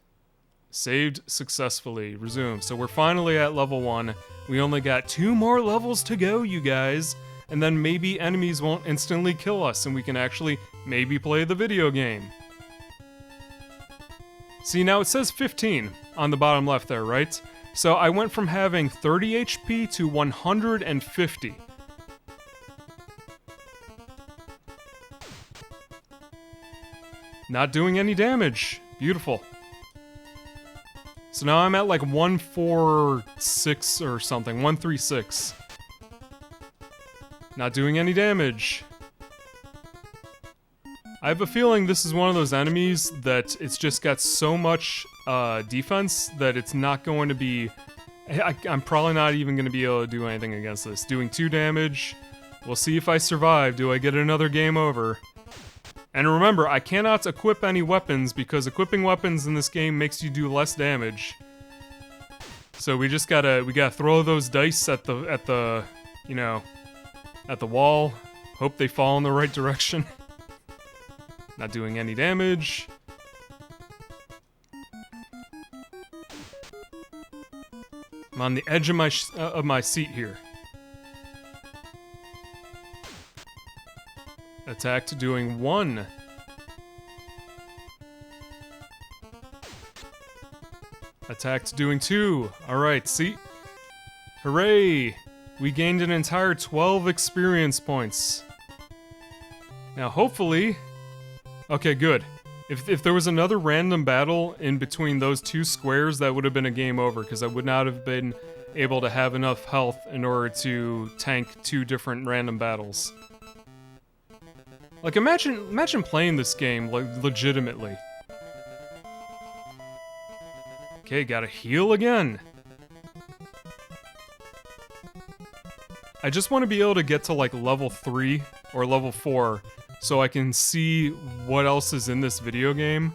Saved successfully. Resume. So we're finally at level 1. We only got 2 more levels to go, you guys. And then maybe enemies won't instantly kill us and we can actually maybe play the video game. See, now it says 15 on the bottom left there, right? So I went from having 30 HP to 150. Not doing any damage. Beautiful. So now I'm at like 146 or something, 136. Not doing any damage. I have a feeling this is one of those enemies that it's just got so much defense that it's not going to be... I'm probably not even going to be able to do anything against this. Doing 2 damage. We'll see if I survive. Do I get another game over? And remember, I cannot equip any weapons because equipping weapons in this game makes you do less damage. So we gotta throw those dice at the, you know, at the wall. Hope they fall in the right direction. Not doing any damage. I'm on the edge of my seat here. Attacked, doing 1. Attacked, doing 2. Alright, see? Hooray! We gained an entire 12 experience points. Now, hopefully... Okay, good. If there was another random battle in between those 2 squares, that would have been a game over, because I would not have been able to have enough health in order to tank 2 different random battles. Like, imagine playing this game, like, legitimately. Okay, gotta heal again. I just want to be able to get to, like, level 3 or level 4 so I can see what else is in this video game.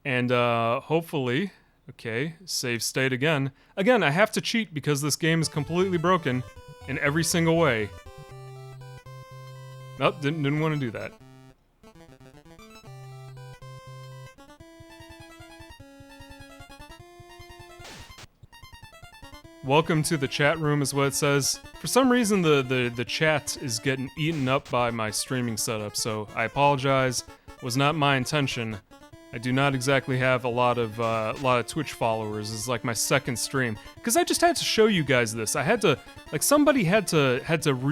And, hopefully... Okay, save state again. Again, I have to cheat because this game is completely broken in every single way. Nope, didn't want to do that. Welcome to the chat room is what it says. For some reason the chat is getting eaten up by my streaming setup, so I apologize. Was not my intention. I do not exactly have a lot of Twitch followers. It's like my second stream because I just had to show you guys this. I had to, like, somebody had to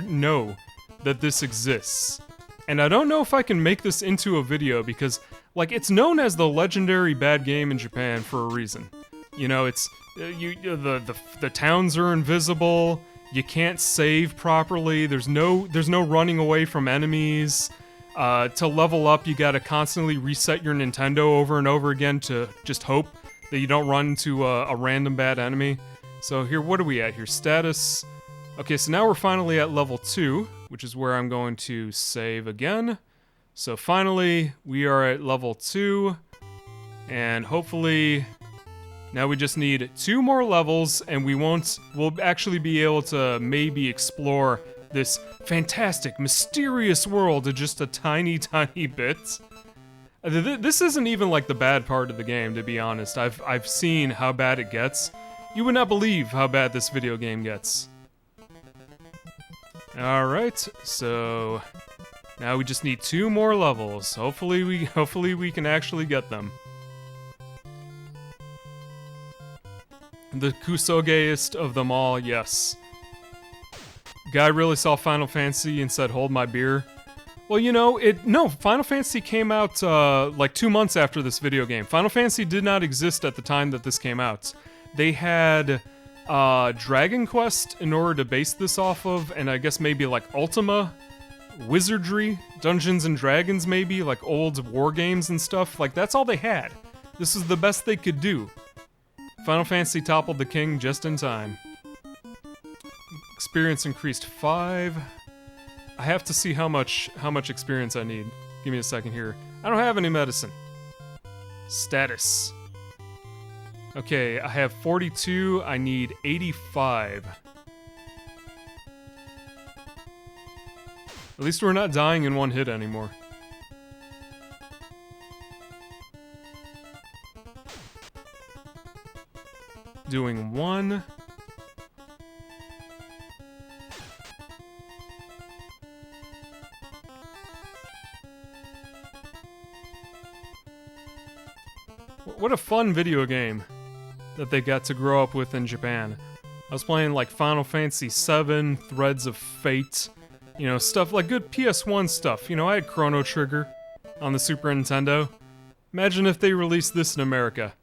know that this exists, and I don't know if I can make this into a video because, like, it's known as the legendary bad game in Japan for a reason. You know, it's the towns are invisible. You can't save properly. There's no running away from enemies. To level up, you gotta constantly reset your Nintendo over and over again to just hope that you don't run into a random bad enemy. So here, what are we at here? Status. Okay, so now we're finally at level 2, which is where I'm going to save again. So finally, we are at level 2, and hopefully now we just need 2 more levels, and we'll actually be able to maybe explore this fantastic, mysterious world to just a tiny, tiny bit. This isn't even like the bad part of the game, to be honest. I've seen how bad it gets. You would not believe how bad this video game gets. Alright, so now we just need 2 more levels. Hopefully we can actually get them. The Kusogeist of them all, yes. Guy really saw Final Fantasy and said, "Hold my beer." Well, you know, Final Fantasy came out like 2 months after this video game. Final Fantasy did not exist at the time that this came out. They had Dragon Quest in order to base this off of, and I guess maybe like Ultima, Wizardry, Dungeons and Dragons maybe, like old war games and stuff. Like, that's all they had. This is the best they could do. Final Fantasy toppled the king just in time. Experience increased 5. I have to see how much experience I need. Give me a second here. I don't have any medicine. Status. Okay, I have 42. I need 85. At least we're not dying in one hit anymore. Doing 1. What a fun video game that they got to grow up with in Japan. I was playing like Final Fantasy VII, Threads of Fate, you know, stuff like good PS1 stuff. You know, I had Chrono Trigger on the Super Nintendo. Imagine if they released this in America.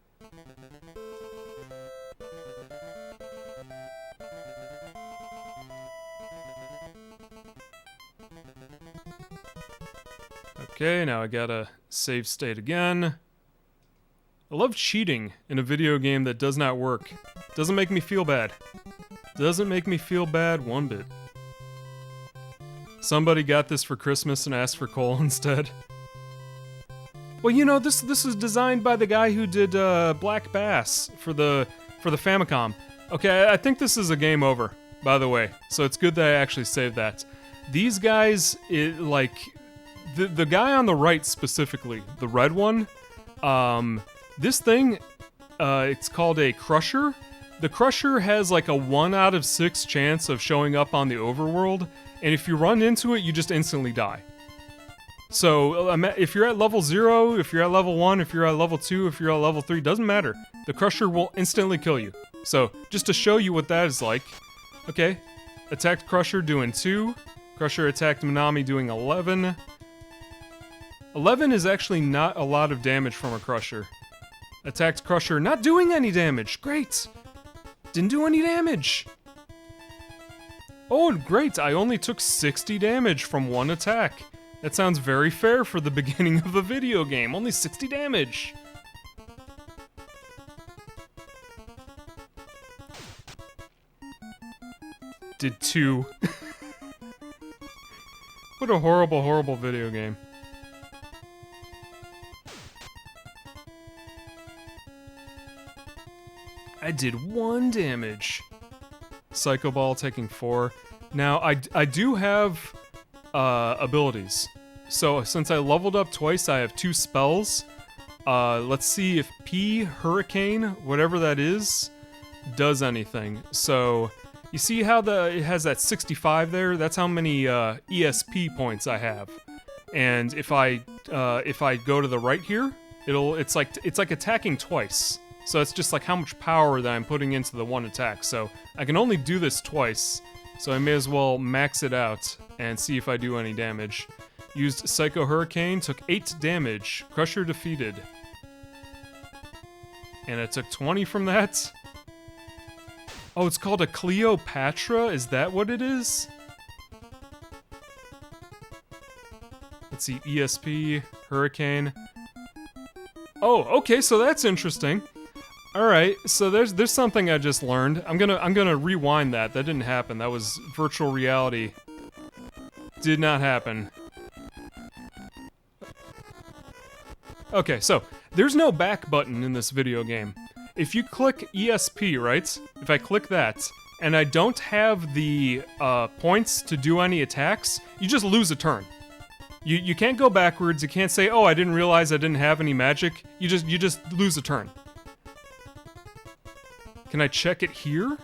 Okay, now I gotta save state again. I love cheating in a video game that does not work. Doesn't make me feel bad. Doesn't make me feel bad one bit. Somebody got this for Christmas and asked for coal instead. Well, you know, this was designed by the guy who did Black Bass for the Famicom. Okay, I think this is a game over, by the way. So it's good that I actually saved that. These guys, the guy on the right specifically, the red one, this thing, it's called a Crusher. The Crusher has like a 1 out of 6 chance of showing up on the overworld, and if you run into it, you just instantly die. So, if you're at level 0, if you're at level 1, if you're at level 2, if you're at level 3, doesn't matter. The Crusher will instantly kill you. So, just to show you what that is like, okay, attacked Crusher doing 2, Crusher attacked Minami doing 11. 11 is actually not a lot of damage from a Crusher. Attacked Crusher, not doing any damage. Great. Didn't do any damage. Oh, great. I only took 60 damage from 1 attack. That sounds very fair for the beginning of a video game. Only 60 damage. Did 2. What a horrible, horrible video game. I did 1 damage. Psycho Ball taking 4. Now, I do have abilities. So, since I leveled up twice, I have 2 spells. Let's see if P Hurricane, whatever that is, does anything. So, you see how it has that 65 there? That's how many ESP points I have. And if I go to the right here, it's like attacking twice. So it's just like how much power that I'm putting into the one attack. So I can only do this twice, so I may as well max it out and see if I do any damage. Used Psycho Hurricane, took 8 damage. Crusher defeated. And I took 20 from that. Oh, it's called a Cleopatra? Is that what it is? Let's see, ESP, Hurricane. Oh, okay, so that's interesting. Alright, so there's something I just learned. I'm gonna rewind that. That didn't happen. That was virtual reality. Did not happen. Okay, so there's no back button in this video game. If you click ESP, right? If I click that, and I don't have the points to do any attacks, you just lose a turn. You can't go backwards. You can't say, "Oh, I didn't realize I didn't have any magic." You just lose a turn. Can I check it here?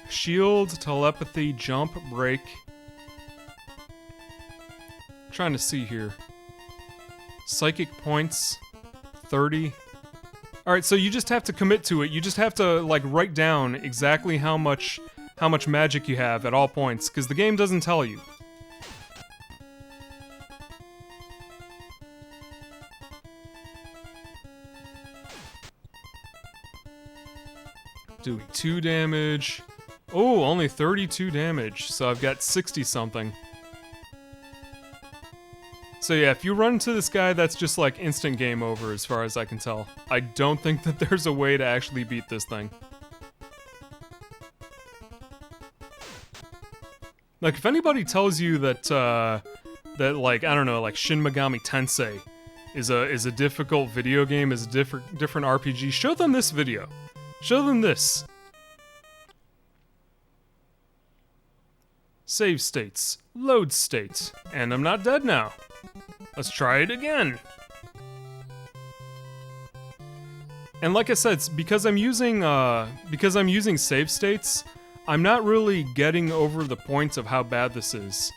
Shield, telepathy, jump, break. I'm trying to see here. Psychic points, 30. Alright, so you just have to commit to it. You just have to, like, write down exactly how much magic you have at all points, because the game doesn't tell you. Doing 2 damage. Oh, only 32 damage, so I've got 60-something. So yeah, if you run into this guy, that's just like instant game over as far as I can tell. I don't think that there's a way to actually beat this thing. Like, if anybody tells you that, that like, I don't know, like Shin Megami Tensei is a difficult video game, is a different RPG, show them this video. Show them this. Save states. Load state. And I'm not dead now. Let's try it again. And like I said, because I'm using save states, I'm not really getting over the point of how bad this is.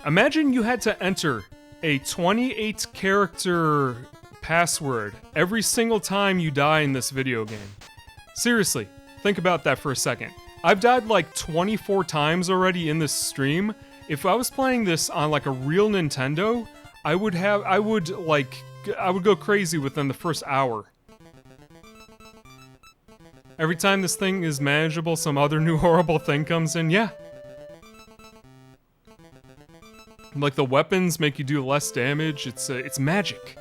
Imagine you had to enter a 28 character password every single time you die in this video game. Seriously, think about that for a second. I've died like 24 times already in this stream. If I was playing this on like a real Nintendo, I would go crazy within the first hour. Every time this thing is manageable, some other new horrible thing comes in, yeah. Like the weapons make you do less damage, it's magic.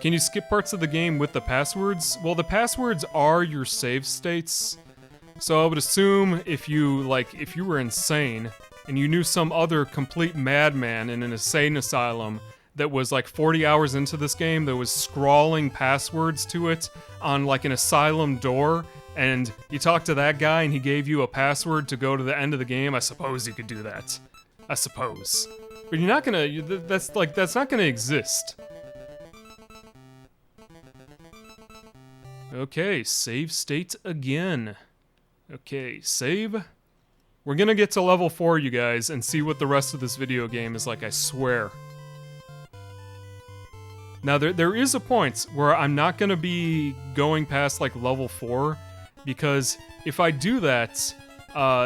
Can you skip parts of the game with the passwords? Well, the passwords are your save states. So I would assume if you were insane and you knew some other complete madman in an insane asylum that was like 40 hours into this game that was scrawling passwords to it on like an asylum door, and you talked to that guy and he gave you a password to go to the end of the game, I suppose you could do that. I suppose. But you're not gonna, that's not gonna exist. Okay, save state again. Okay, save. We're gonna get to level 4, you guys, and see what the rest of this video game is like, I swear. Now, there is a point where I'm not gonna be going past, like, level 4, because if I do that,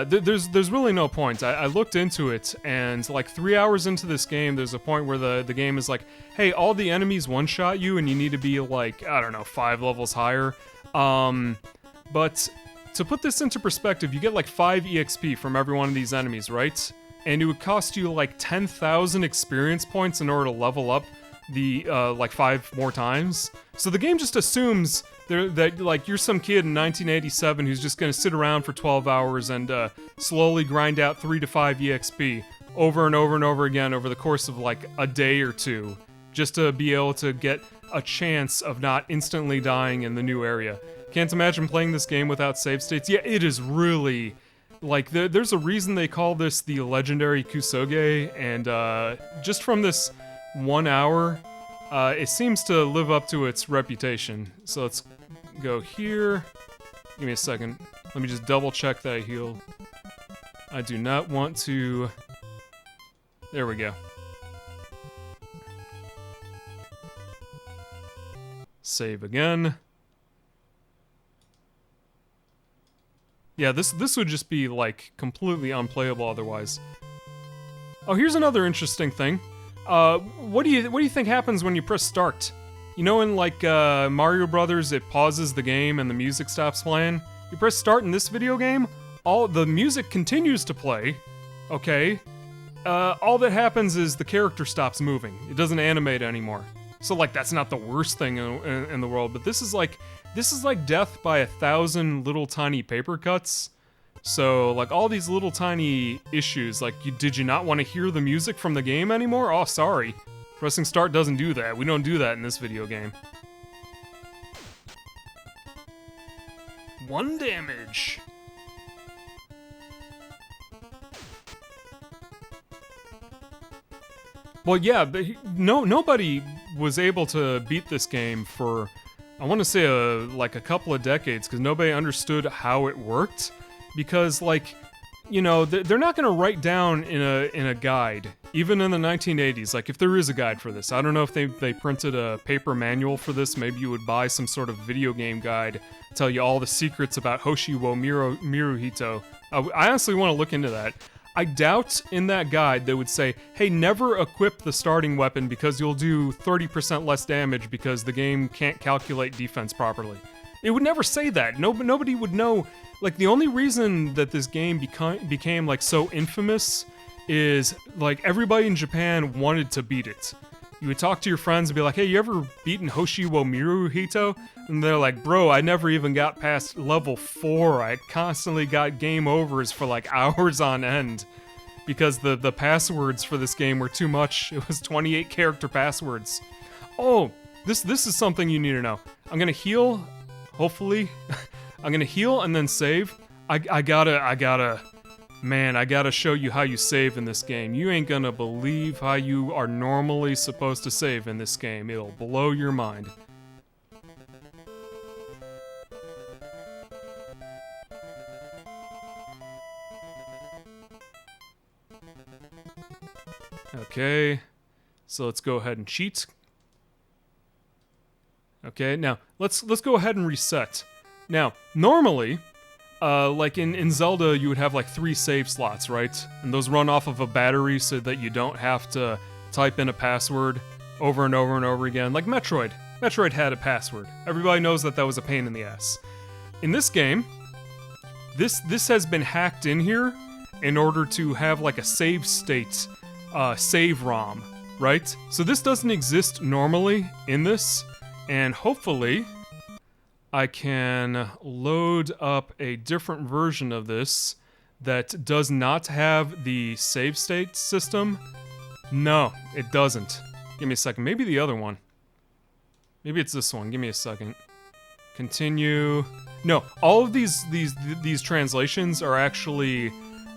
there's really no point. I looked into it, and, like, 3 hours into this game, there's a point where the game is like, hey, all the enemies one-shot you, and you need to be, like, I don't know, 5 levels higher. But to put this into perspective, you get like 5 EXP from every one of these enemies, right? And it would cost you like 10,000 experience points in order to level up the like 5 more times. So the game just assumes that like you're some kid in 1987 who's just gonna sit around for 12 hours and slowly grind out 3 to 5 EXP over and over and over again over the course of like a day or two, just to be able to get a chance of not instantly dying in the new area. Can't imagine playing this game without save states. Yeah, it is really, like, there's a reason they call this the legendary Kusoge, and just from this 1 hour, it seems to live up to its reputation. So let's go here. Give me a second. Let me just double check that I healed. I do not want to... There we go. Save again. Yeah, this would just be, like, completely unplayable otherwise. Oh, here's another interesting thing. What do you think happens when you press start? You know in, like, Mario Brothers, it pauses the game and the music stops playing? You press start in this video game, all the music continues to play, okay? All that happens is the character stops moving. It doesn't animate anymore. So, like, that's not the worst thing in the world, but this is like death by 1,000 little tiny paper cuts. So, like, all these little tiny issues, like, did you not want to hear the music from the game anymore? Oh, sorry. Pressing start doesn't do that. We don't do that in this video game. 1 damage. Well, yeah, but nobody was able to beat this game for, I want to say, like a couple of decades, because nobody understood how it worked. Because, like, you know, they're not going to write down in a guide, even in the 1980s, like, if there is a guide for this. I don't know if they printed a paper manual for this. Maybe you would buy some sort of video game guide, tell you all the secrets about Hoshi wo Miruhito. I honestly want to look into that. I doubt in that guide they would say, hey, never equip the starting weapon because you'll do 30% less damage because the game can't calculate defense properly. It would never say that. Nobody would know. Like, the only reason that this game became like so infamous is, like, everybody in Japan wanted to beat it. You would talk to your friends and be like, hey, you ever beaten Hoshi wo Miruhito? And they're like, bro, I never even got past level 4. I constantly got game overs for like hours on end. Because the passwords for this game were too much. It was 28 character passwords. Oh, this is something you need to know. I'm gonna heal, hopefully. I'm gonna heal and then save. I gotta show you how you save in this game. You ain't gonna believe how you are normally supposed to save in this game. It'll blow your mind. Okay, so let's go ahead and cheat. Okay, now let's go ahead and reset. Now, normally, like in Zelda, you would have like 3 save slots, right? And those run off of a battery so that you don't have to type in a password over and over and over again. Like Metroid. Metroid had a password. Everybody knows that was a pain in the ass. In this game, this has been hacked in here in order to have like a save state, save ROM, right? So this doesn't exist normally in this, and hopefully I can load up a different version of this that does not have the save state system. No, it doesn't. Give me a second. Maybe the other one. Maybe it's this one. Give me a second. Continue. No, all of these translations are actually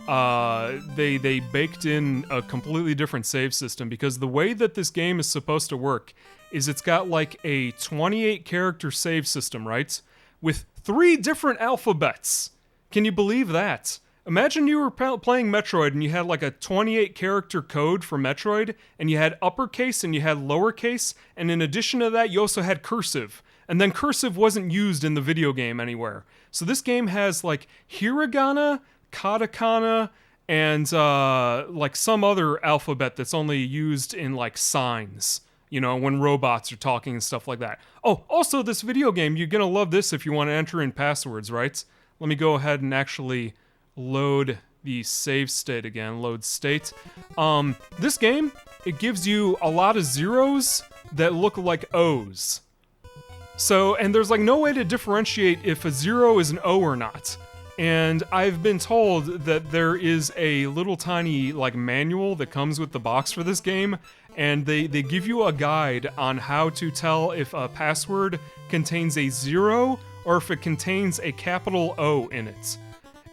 they baked in a completely different save system, because the way that this game is supposed to work is it's got like a 28 character save system, right? With 3 different alphabets. Can you believe that? Imagine you were playing Metroid and you had like a 28 character code for Metroid, and you had uppercase and you had lowercase, and in addition to that you also had cursive. And then cursive wasn't used in the video game anywhere. So this game has like hiragana, katakana, and like some other alphabet that's only used in like signs. You know, when robots are talking and stuff like that. Oh, also this video game, you're gonna love this if you want to enter in passwords, right? Let me go ahead and actually load the save state again. Load state. This game, it gives you a lot of zeros that look like O's. So, and there's like no way to differentiate if a 0 is an O or not. And I've been told that there is a little tiny like manual that comes with the box for this game, and they give you a guide on how to tell if a password contains a 0 or if it contains a capital O in it.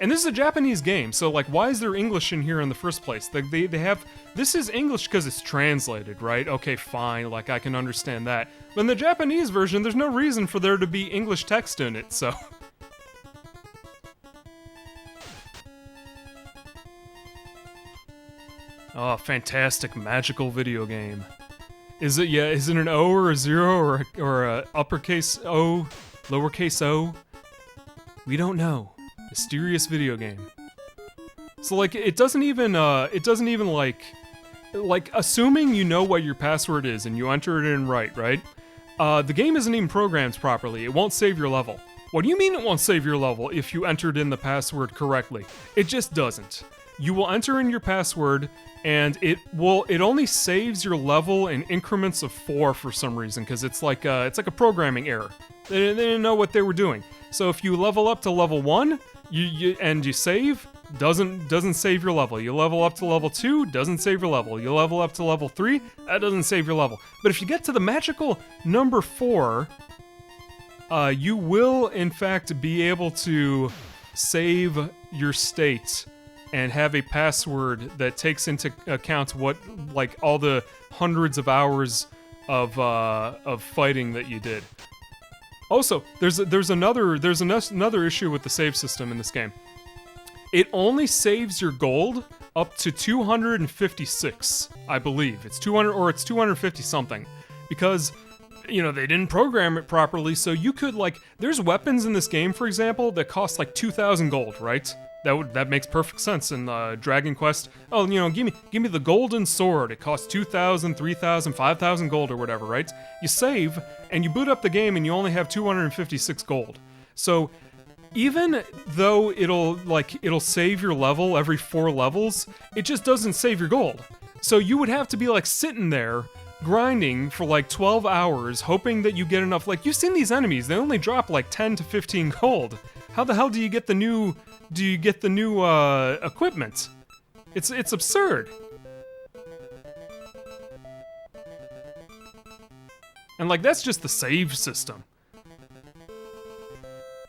And this is a Japanese game, so like why is there English in here in the first place? They have, this is English because it's translated, right? Okay, fine, like I can understand that. But in the Japanese version, there's no reason for there to be English text in it, so... Oh, fantastic magical video game. Is it, yeah, is it an O or a 0 or a uppercase O, lowercase o? We don't know. Mysterious video game. So like, it doesn't even like, assuming you know what your password is and you enter it in right? The game isn't even programmed properly. It won't save your level. What do you mean it won't save your level if you entered in the password correctly? It just doesn't. You will enter in your password, and it only saves your level in increments of 4 for some reason, because it's like a programming error. They didn't know what they were doing. So if you level up to level 1, you save, doesn't save your level. You level up to level 2, doesn't save your level. You level up to level 3, that doesn't save your level. But if you get to the magical number 4, you will in fact be able to save your state and have a password that takes into account what, like, all the hundreds of hours of fighting that you did. Also, there's another issue with the save system in this game. It only saves your gold up to 256, I believe. It's 200 or it's 250 something, because you know they didn't program it properly. So you could, like, there's weapons in this game, for example, that cost like 2,000 gold, right? That makes perfect sense in Dragon Quest. Oh, you know, give me the golden sword. It costs 2,000, 3,000, 5,000 gold or whatever, right? You save and you boot up the game and you only have 256 gold. So even though it'll save your level every 4 levels, it just doesn't save your gold. So you would have to be like sitting there grinding for like 12 hours hoping that you get enough. Like, you've seen these enemies, they only drop like 10 to 15 gold. How the hell do you get the new equipment? It's absurd. And like, that's just the save system.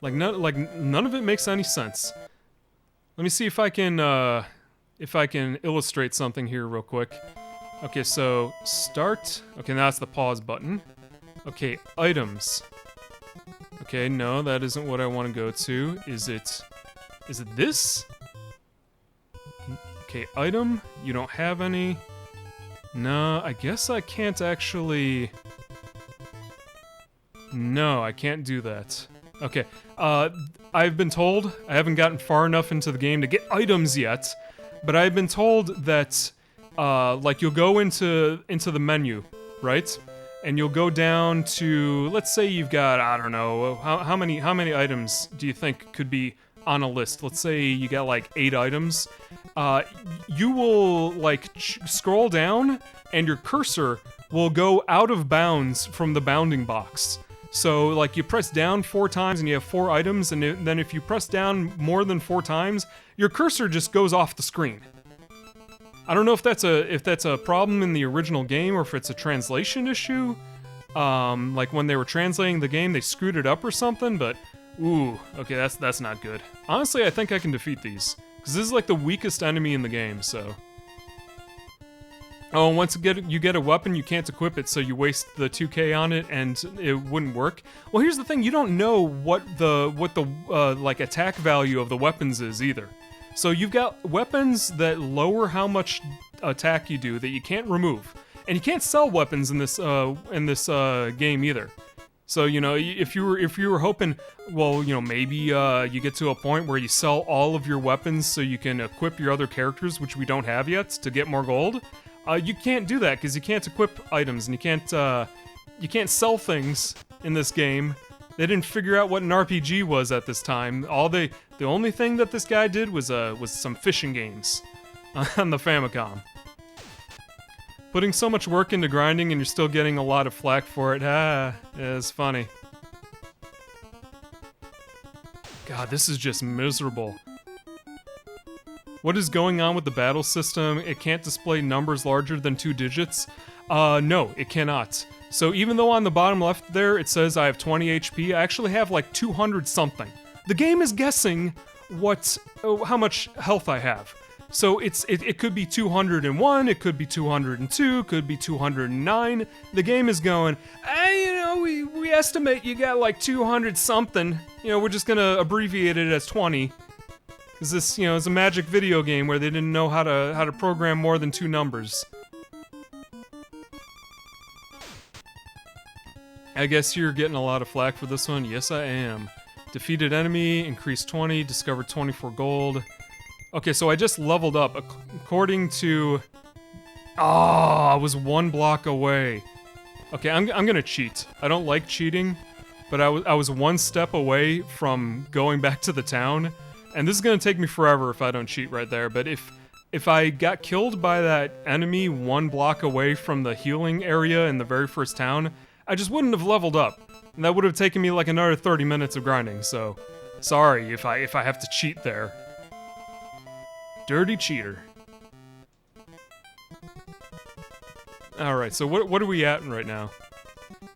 Like, none of it makes any sense. Let me see if I can illustrate something here real quick. Okay, so start. Okay, now that's the pause button. Okay, items. Okay, no, that isn't what I want to go to. Is it this? Okay, item. You don't have any. No, I guess I can't actually. No, I can't do that. Okay, I've been told, I haven't gotten far enough into the game to get items yet, but I've been told that, like, you'll go into the menu, right? And you'll go down to, let's say you've got, I don't know, how many items do you think could be on a list? Let's say you got like 8 items. You will, like, scroll down, and your cursor will go out of bounds from the bounding box. So, like, you press down 4 times and you have 4 items, and then if you press down more than 4 times, your cursor just goes off the screen. I don't know if that's a problem in the original game or if it's a translation issue. Like, when they were translating the game, they screwed it up or something, but ooh, okay, that's not good. Honestly, I think I can defeat these, because this is like the weakest enemy in the game, so. Oh, and once you get a weapon, you can't equip it, so you waste the 2k on it, and it wouldn't work. Well, here's the thing: you don't know what the like attack value of the weapons is either. So you've got weapons that lower how much attack you do that you can't remove, and you can't sell weapons in this game either. So, you know, if you were hoping, well, you know, maybe you get to a point where you sell all of your weapons so you can equip your other characters, which we don't have yet, to get more gold. You can't do that because you can't equip items, and you can't sell things in this game. They didn't figure out what an RPG was at this time. The only thing that this guy did was some fishing games on the Famicom. Putting so much work into grinding and you're still getting a lot of flack for it. It's funny. God, this is just miserable. What is going on with the battle system? It can't display numbers larger than 2 digits? No, it cannot. So even though on the bottom left there it says I have 20 HP, I actually have like 200 something. The game is guessing how much health I have. So it could be 201, it could be 202, could be 209. The game is going, you know, we estimate you got like 200 something. You know, we're just gonna abbreviate it as 20. Because this, you know, is a magic video game where they didn't know how to program more than 2 numbers. I guess you're getting a lot of flack for this one. Yes, I am. Defeated enemy, increased 20, discovered 24 gold. Okay, so I just leveled up. According to... Oh, I was 1 block away. Okay, I'm gonna cheat. I don't like cheating, but I was 1 step away from going back to the town. And this is gonna take me forever if I don't cheat right there, but if I got killed by that enemy 1 block away from the healing area in the very first town, I just wouldn't have leveled up. And that would have taken me like another 30 minutes of grinding, so sorry if I have to cheat there. Dirty cheater. Alright, so what are we at right now?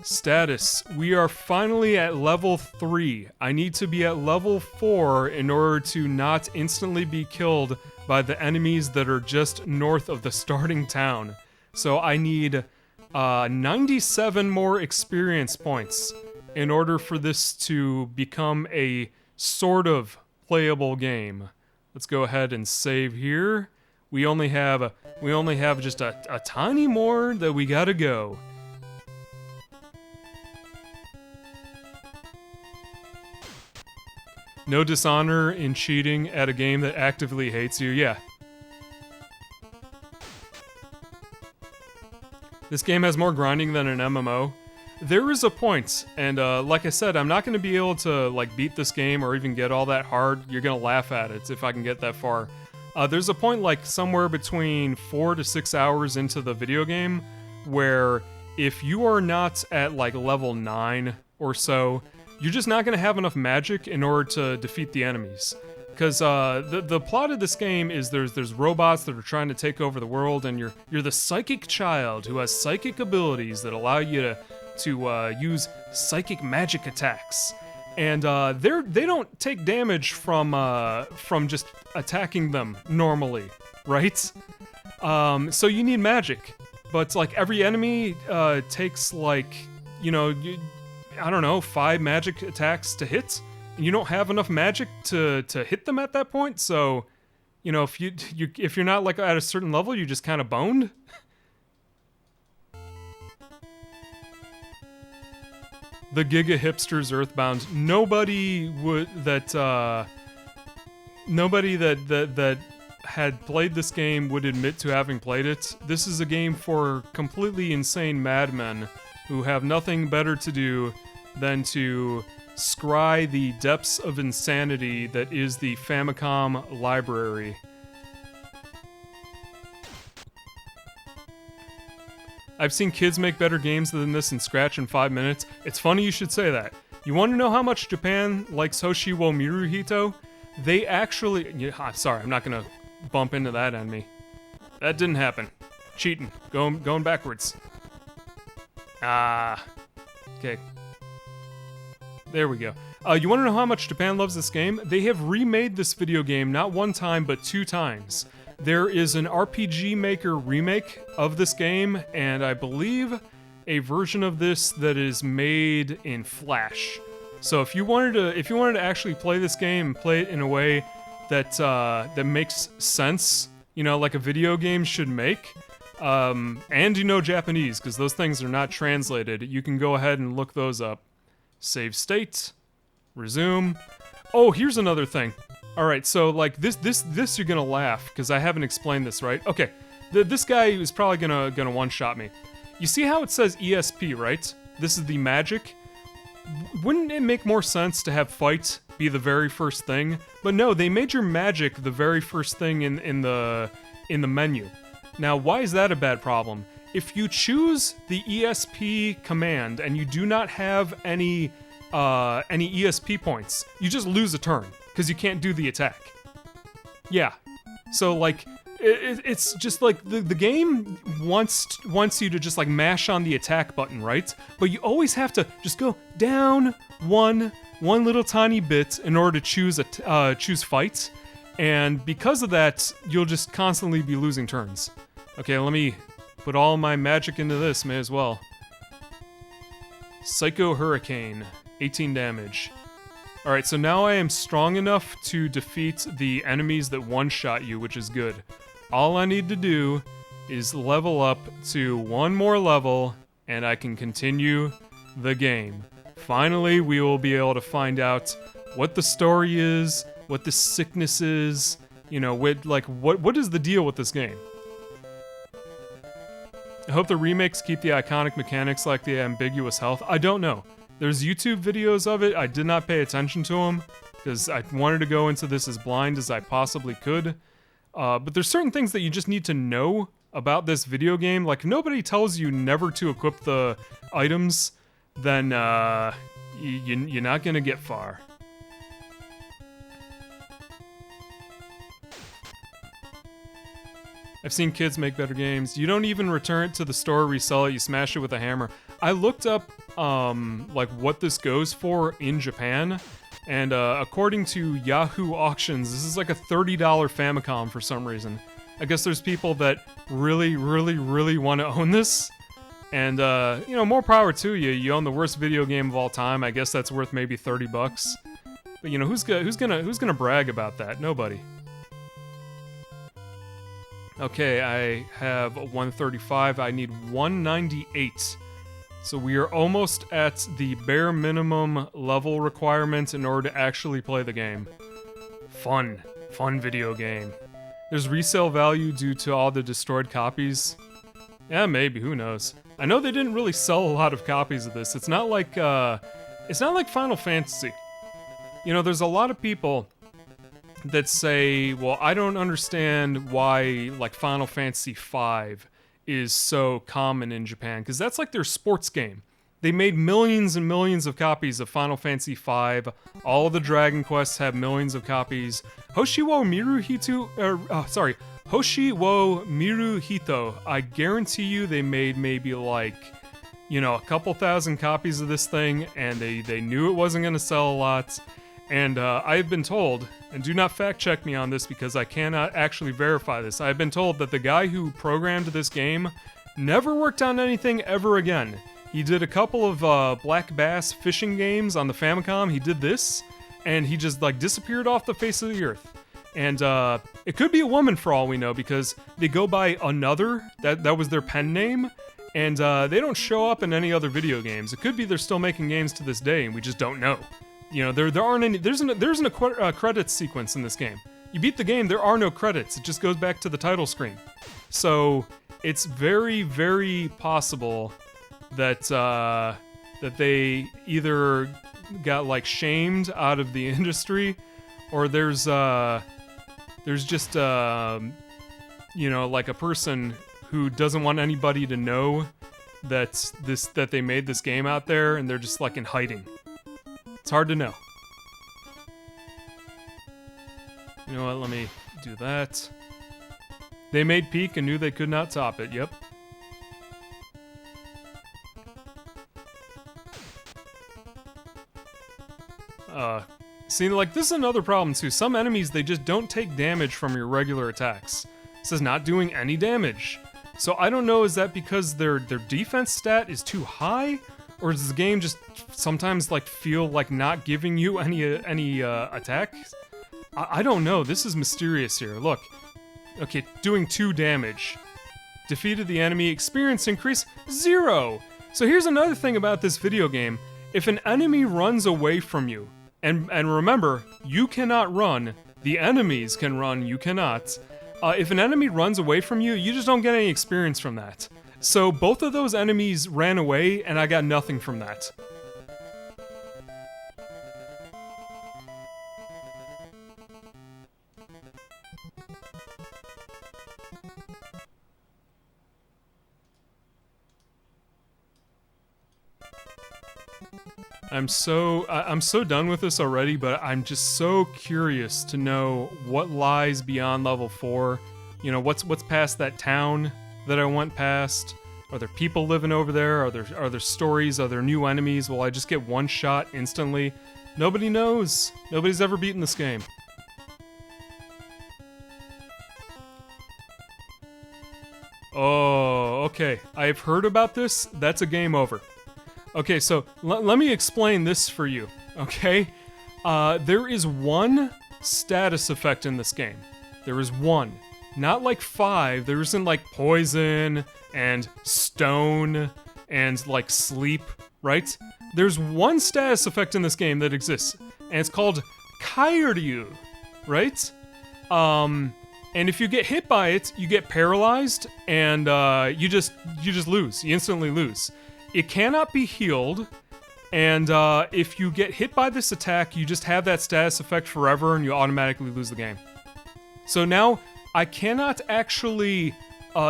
Status. We are finally at level 3. I need to be at level 4 in order to not instantly be killed by the enemies that are just north of the starting town. So I need 97 more experience points in order for this to become a sort of playable game. Let's go ahead and save here. We only have just a tiny more that we gotta go. No dishonor in cheating at a game that actively hates you. Yeah. This game has more grinding than an MMO. There is a point, and like I said, I'm not going to be able to like beat this game or even get all that hard. You're going to laugh at it if I can get that far. There's a point like somewhere between 4 to 6 hours into the video game where if you are not at like level 9 or so, you're just not going to have enough magic in order to defeat the enemies. Because the plot of this game is there's robots that are trying to take over the world, and you're the psychic child who has psychic abilities that allow you to use psychic magic attacks. And they don't take damage from just attacking them normally, right? So you need magic, but like every enemy takes like I don't know, 5 magic attacks to hit. And you don't have enough magic to hit them at that point, so if you're not like at a certain level, you just kind of boned. The Giga Hipsters Earthbound. Nobody that had played this game would admit to having played it. This is a game for completely insane madmen who have nothing better to do than to scry the depths of insanity that is the Famicom library. I've seen kids make better games than this in Scratch in 5 minutes. It's funny you should say that. You want to know how much Japan likes Hoshi wo Miruhito? They actually... sorry, I'm not going to bump into that enemy. That didn't happen. Cheating. Going backwards. Okay. There we go. You want to know how much Japan loves this game? They have remade this video game not 1 time, but 2 times. There is an RPG Maker remake of this game, and I believe a version of this that is made in Flash. So if you wanted to actually play this game and play it in a way that that makes sense, like a video game should make, and Japanese, because those things are not translated, you can go ahead and look those up. Save state, resume. Oh, here's another thing. All right, so like this you're gonna laugh because I haven't explained this right. Okay, this guy is probably gonna one-shot me. You see how it says ESP, right? This is the magic. Wouldn't it make more sense to have fight be the very first thing? But no, they made your magic the very first thing in the menu. Now, why is that a bad problem? If you choose the ESP command and you do not have any ESP points, you just lose a turn because you can't do the attack. Yeah, so like it's just like the game wants you to just like mash on the attack button, right? But you always have to just go down one little tiny bit in order to choose fight, and because of that, you'll just constantly be losing turns. Okay, let me put all my magic into this, may as well. Psycho Hurricane, 18 damage. Alright, so now I am strong enough to defeat the enemies that one-shot you, which is good. All I need to do is level up to 1 more level, and I can continue the game. Finally, we will be able to find out what the story is, what the sickness is, you know, what is the deal with this game? I hope the remakes keep the iconic mechanics like the ambiguous health. I don't know. There's YouTube videos of it. I did not pay attention to them because I wanted to go into this as blind as I possibly could. But there's certain things that you just need to know about this video game. Like, if nobody tells you never to equip the items, then you're not gonna get far. I've seen kids make better games. You don't even return it to the store, resell it, you smash it with a hammer. I looked up, like, what this goes for in Japan, and according to Yahoo Auctions, this is like a $30 Famicom for some reason. I guess there's people that really, really, really want to own this, and, you know, more power to you. You own the worst video game of all time. I guess that's worth maybe 30 bucks. But, you know, who's gonna brag about that? Nobody. Okay, I have 135. I need 198. So we are almost at the bare minimum level requirement in order to actually play the game. Fun video game. There's resale value due to all the destroyed copies. Yeah, maybe, who knows. I know they didn't really sell a lot of copies of this. It's not like Final Fantasy. You know, there's a lot of people that say, well, I don't understand why, like, Final Fantasy V is so common in Japan, because that's like their sports game. They made millions and millions of copies of Final Fantasy V. All of the Dragon Quests have millions of copies. Hoshiwo Miruhito, I guarantee you they made maybe like, you know, a couple thousand copies of this thing, and they knew it wasn't going to sell a lot. And I've been told, and do not fact check me on this because I cannot actually verify this, I've been told that the guy who programmed this game never worked on anything ever again. He did a couple of Black Bass fishing games on the Famicom, he did this, and he just like disappeared off the face of the earth. And it could be a woman for all we know, because they go by Another, that was their pen name, and they don't show up in any other video games. It could be they're still making games to this day and we just don't know. You know, there aren't any. There isn't a credits sequence in this game. You beat the game, there are no credits. It just goes back to the title screen. So it's very, very possible that that they either got like shamed out of the industry, or there's just you know, like a person who doesn't want anybody to know that they made this game out there, and they're just like in hiding. It's hard to know. You know what, let me do that. They made Peak and knew they could not top it, yep. See, like, this is another problem too. Some enemies, they just don't take damage from your regular attacks. It says not doing any damage. So I don't know, is that because their defense stat is too high? Or does the game just sometimes like feel like not giving you any attacks? I don't know. This is mysterious here. Look. Okay, doing 2 damage. Defeated the enemy. Experience increase 0. So here's another thing about this video game. If an enemy runs away from you, and remember, you cannot run. The enemies can run. You cannot. If an enemy runs away from you, you just don't get any experience from that. So both of those enemies ran away, and I got nothing from that. I'm so done with this already, but I'm just so curious to know what lies beyond level 4. You know, what's past that town that I went past? Are there people living over there? Are there stories? Are there new enemies? Will I just get one shot instantly? Nobody knows. Nobody's ever beaten this game. Oh, okay. I've heard about this. That's a game over. Okay, so let me explain this for you, okay? There is one status effect in this game. There is one. Not like 5. There isn't like poison and stone and like sleep. right? There's one status effect in this game that exists, and it's called Kairyu, right? And if you get hit by it, you get paralyzed, and you just lose. You instantly lose. It cannot be healed, and if you get hit by this attack, you just have that status effect forever, and you automatically lose the game. So now I cannot actually.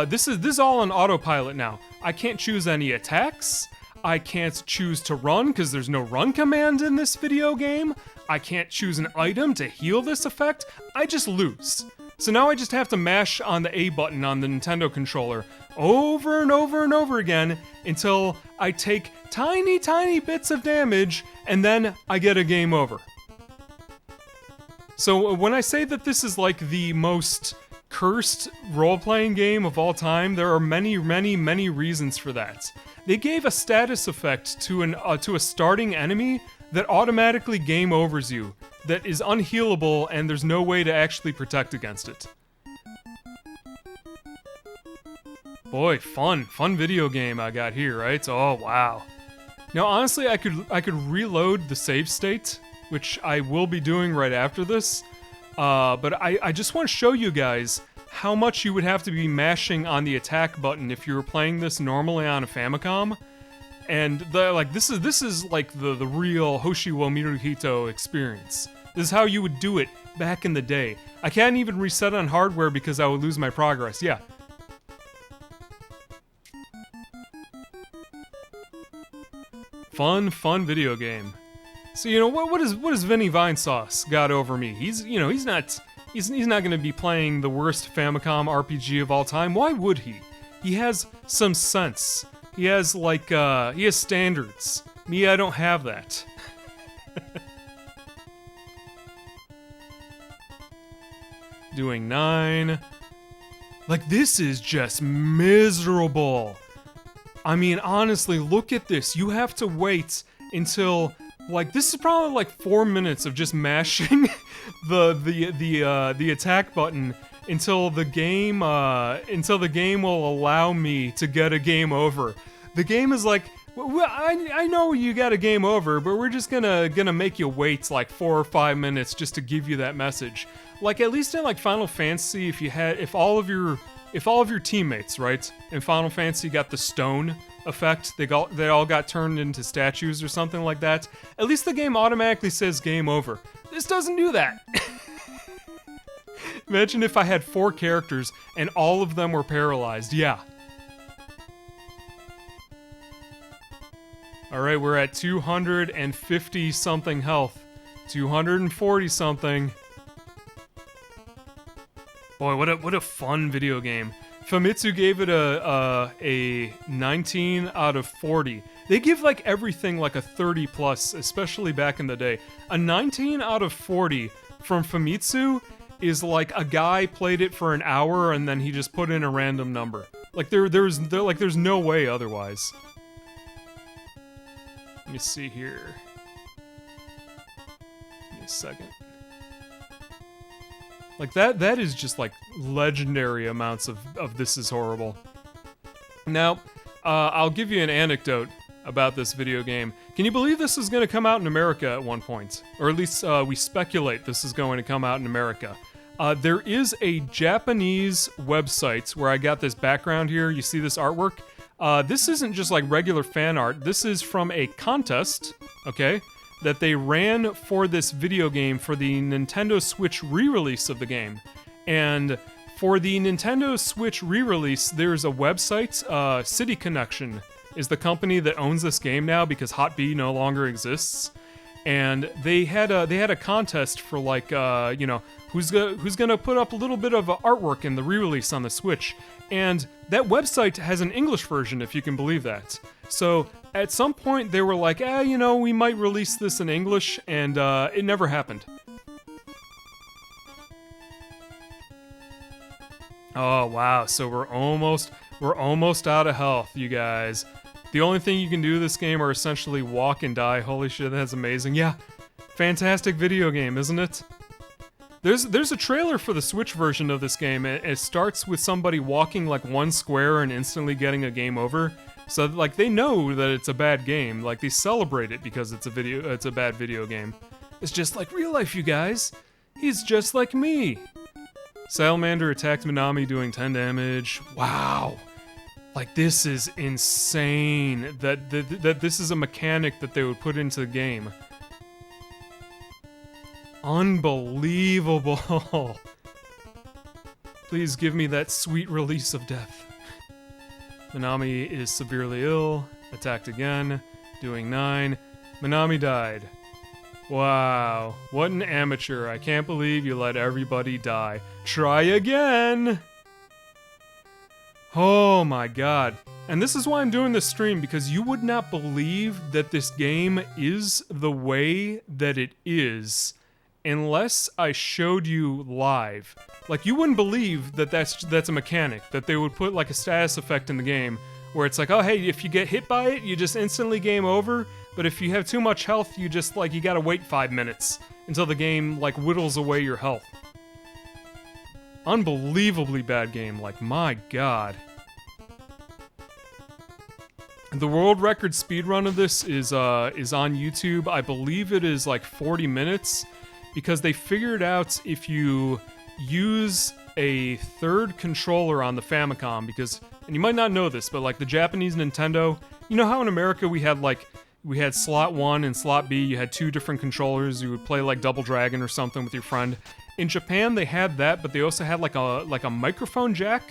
This is all on autopilot now. I can't choose any attacks. I can't choose to run because there's no run command in this video game. I can't choose an item to heal this effect. I just lose. So now I just have to mash on the A button on the Nintendo controller over and over and over again until I take tiny, tiny bits of damage, and then I get a game over. So when I say that this is like the most cursed role-playing game of all time, there are many, many, many reasons for that. They gave a status effect to a starting enemy that automatically game overs you, that is unhealable, and there's no way to actually protect against it. Boy, fun video game I got here, right? Oh wow. Now honestly, I could reload the save state, which I will be doing right after this. But I just want to show you guys how much you would have to be mashing on the attack button if you were playing this normally on a Famicom. And this is like the real Hoshi wo Miruhito experience. This is how you would do it back in the day. I can't even reset on hardware because I would lose my progress. Yeah. Fun video game. So you know what is Vinny Vinesauce got over me? He's not gonna be playing the worst Famicom RPG of all time. Why would he? He has some sense. He has standards. Me, I don't have that. Doing 9. Like, this is just miserable. I mean, honestly, look at this. You have to wait until, like, this is probably like 4 minutes of just mashing the attack button until the game will allow me to get a game over. The game is like, well, I know you got a game over, but we're just gonna make you wait like 4 or 5 minutes just to give you that message. Like, at least in like Final Fantasy, if all of your teammates, right, in Final Fantasy got the stone effect, they all got turned into statues or something like that, at least the game automatically says game over. This doesn't do that. Imagine if I had 4 characters and all of them were paralyzed. Yeah. Alright, we're at 250 something health. 240 something. Boy, what a fun video game. Famitsu gave it a 19 out of 40. They give like everything like a 30 plus, especially back in the day. A 19 out of 40 from Famitsu is like a guy played it for an hour and then he just put in a random number. Like there's no way otherwise. Let me see here. Give me a second. Like that is just like legendary amounts of this is horrible. Now, I'll give you an anecdote about this video game. Can you believe this is going to come out in America at one point? Or at least we speculate this is going to come out in America. There is a Japanese website where I got this background here. You see this artwork? This isn't just like regular fan art. This is from a contest, okay, that they ran for this video game for the Nintendo Switch re-release of the game. And for the Nintendo Switch re-release, there's a website, City Connection is the company that owns this game now because Hot B no longer exists. And they had a contest for like, who's gonna put up a little bit of artwork in the re-release on the Switch. And that website has an English version, if you can believe that. So at some point they were like, we might release this in English, and it never happened. Oh wow, so we're almost out of health, you guys. The only thing you can do this game are essentially walk and die. Holy shit, that's amazing. Yeah, fantastic video game, isn't it? There's a trailer for the Switch version of this game. It starts with somebody walking like one square and instantly getting a game over. So like they know that it's a bad game. Like they celebrate it because it's a bad video game. It's just like real life, you guys. He's just like me. Salamander attacked Minami doing 10 damage. Wow. Like this is insane that this is a mechanic that they would put into the game. Unbelievable. Please give me that sweet release of death. Minami is severely ill. Attacked again. Doing 9. Minami died. Wow. What an amateur. I can't believe you let everybody die. Try again! Oh my god. And this is why I'm doing this stream, because you would not believe that this game is the way that it is unless I showed you live. Like, you wouldn't believe that that's a mechanic, that they would put like a status effect in the game where it's like, oh hey, if you get hit by it, you just instantly game over, but if you have too much health, you just like, you gotta wait 5 minutes until the game like whittles away your health. Unbelievably bad game, like my god. The world record speedrun of this is on YouTube. I believe it is like 40 minutes because they figured out if you use a third controller on the Famicom, because, and you might not know this, but like the Japanese Nintendo, you know how in America we had slot 1 and slot B, you had 2 different controllers, you would play like Double Dragon or something with your friend. In Japan they had that, but they also had like a microphone jack.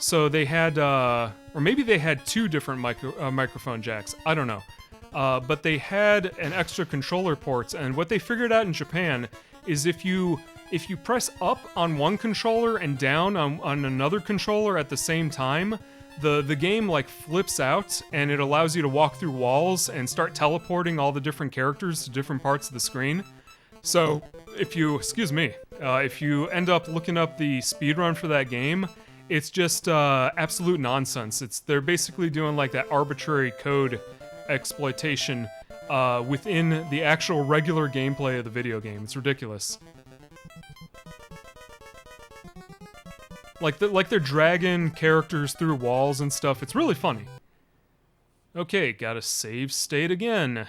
So they had, or maybe they had 2 different microphone jacks, I don't know. But they had an extra controller ports, and what they figured out in Japan is if you press up on one controller and down on another controller at the same time, the game like flips out and it allows you to walk through walls and start teleporting all the different characters to different parts of the screen. So if you end up looking up the speedrun for that game, it's just absolute nonsense. They're basically doing like that arbitrary code exploitation within the actual regular gameplay of the video game. It's ridiculous. Like they're dragging characters through walls and stuff. It's really funny. Okay, gotta save state again.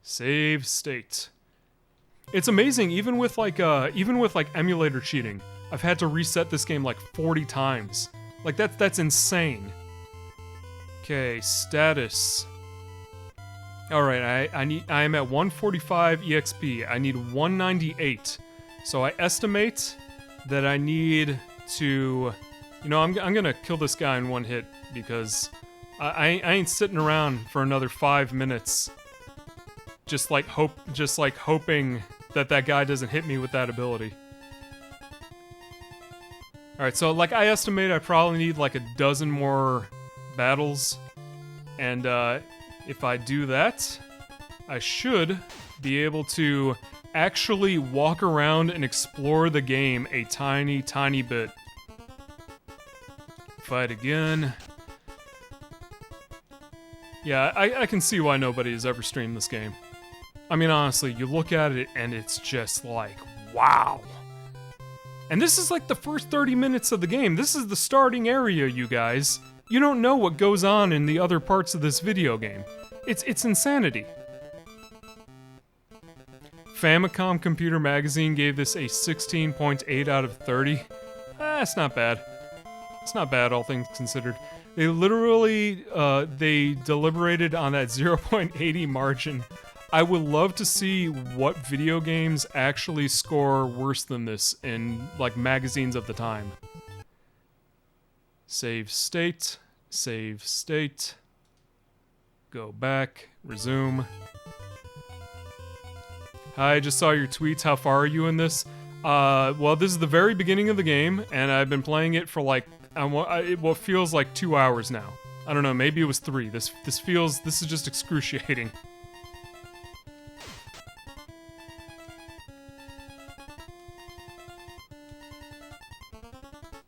Save state. It's amazing, even with like emulator cheating, I've had to reset this game like 40 times. Like that's insane. Okay, status. Alright, I am at 145 EXP. I need 198. So I estimate that I need to, you know, I'm gonna kill this guy in one hit because I ain't sitting around for another 5 minutes just hoping that guy doesn't hit me with that ability. Alright, so like I estimate I probably need like a dozen more battles, and if I do that, I should be able to actually walk around and explore the game a tiny, tiny bit. Fight again. Yeah, I can see why nobody has ever streamed this game. I mean, honestly, you look at it and it's just like, wow. And this is like the first 30 minutes of the game. This is the starting area, you guys. You don't know what goes on in the other parts of this video game. It's insanity. Famicom Computer Magazine gave this a 16.8 out of 30. It's not bad. It's not bad, all things considered. They literally, they deliberated on that 0.80 margin. I would love to see what video games actually score worse than this in, like, magazines of the time. Save state. Save state. Go back. Resume. Hi, I just saw your tweets. How far are you in this? Well, this is the very beginning of the game, and I've been playing it for, like, what feels like 2 hours now. I don't know, maybe it was 3. This is just excruciating.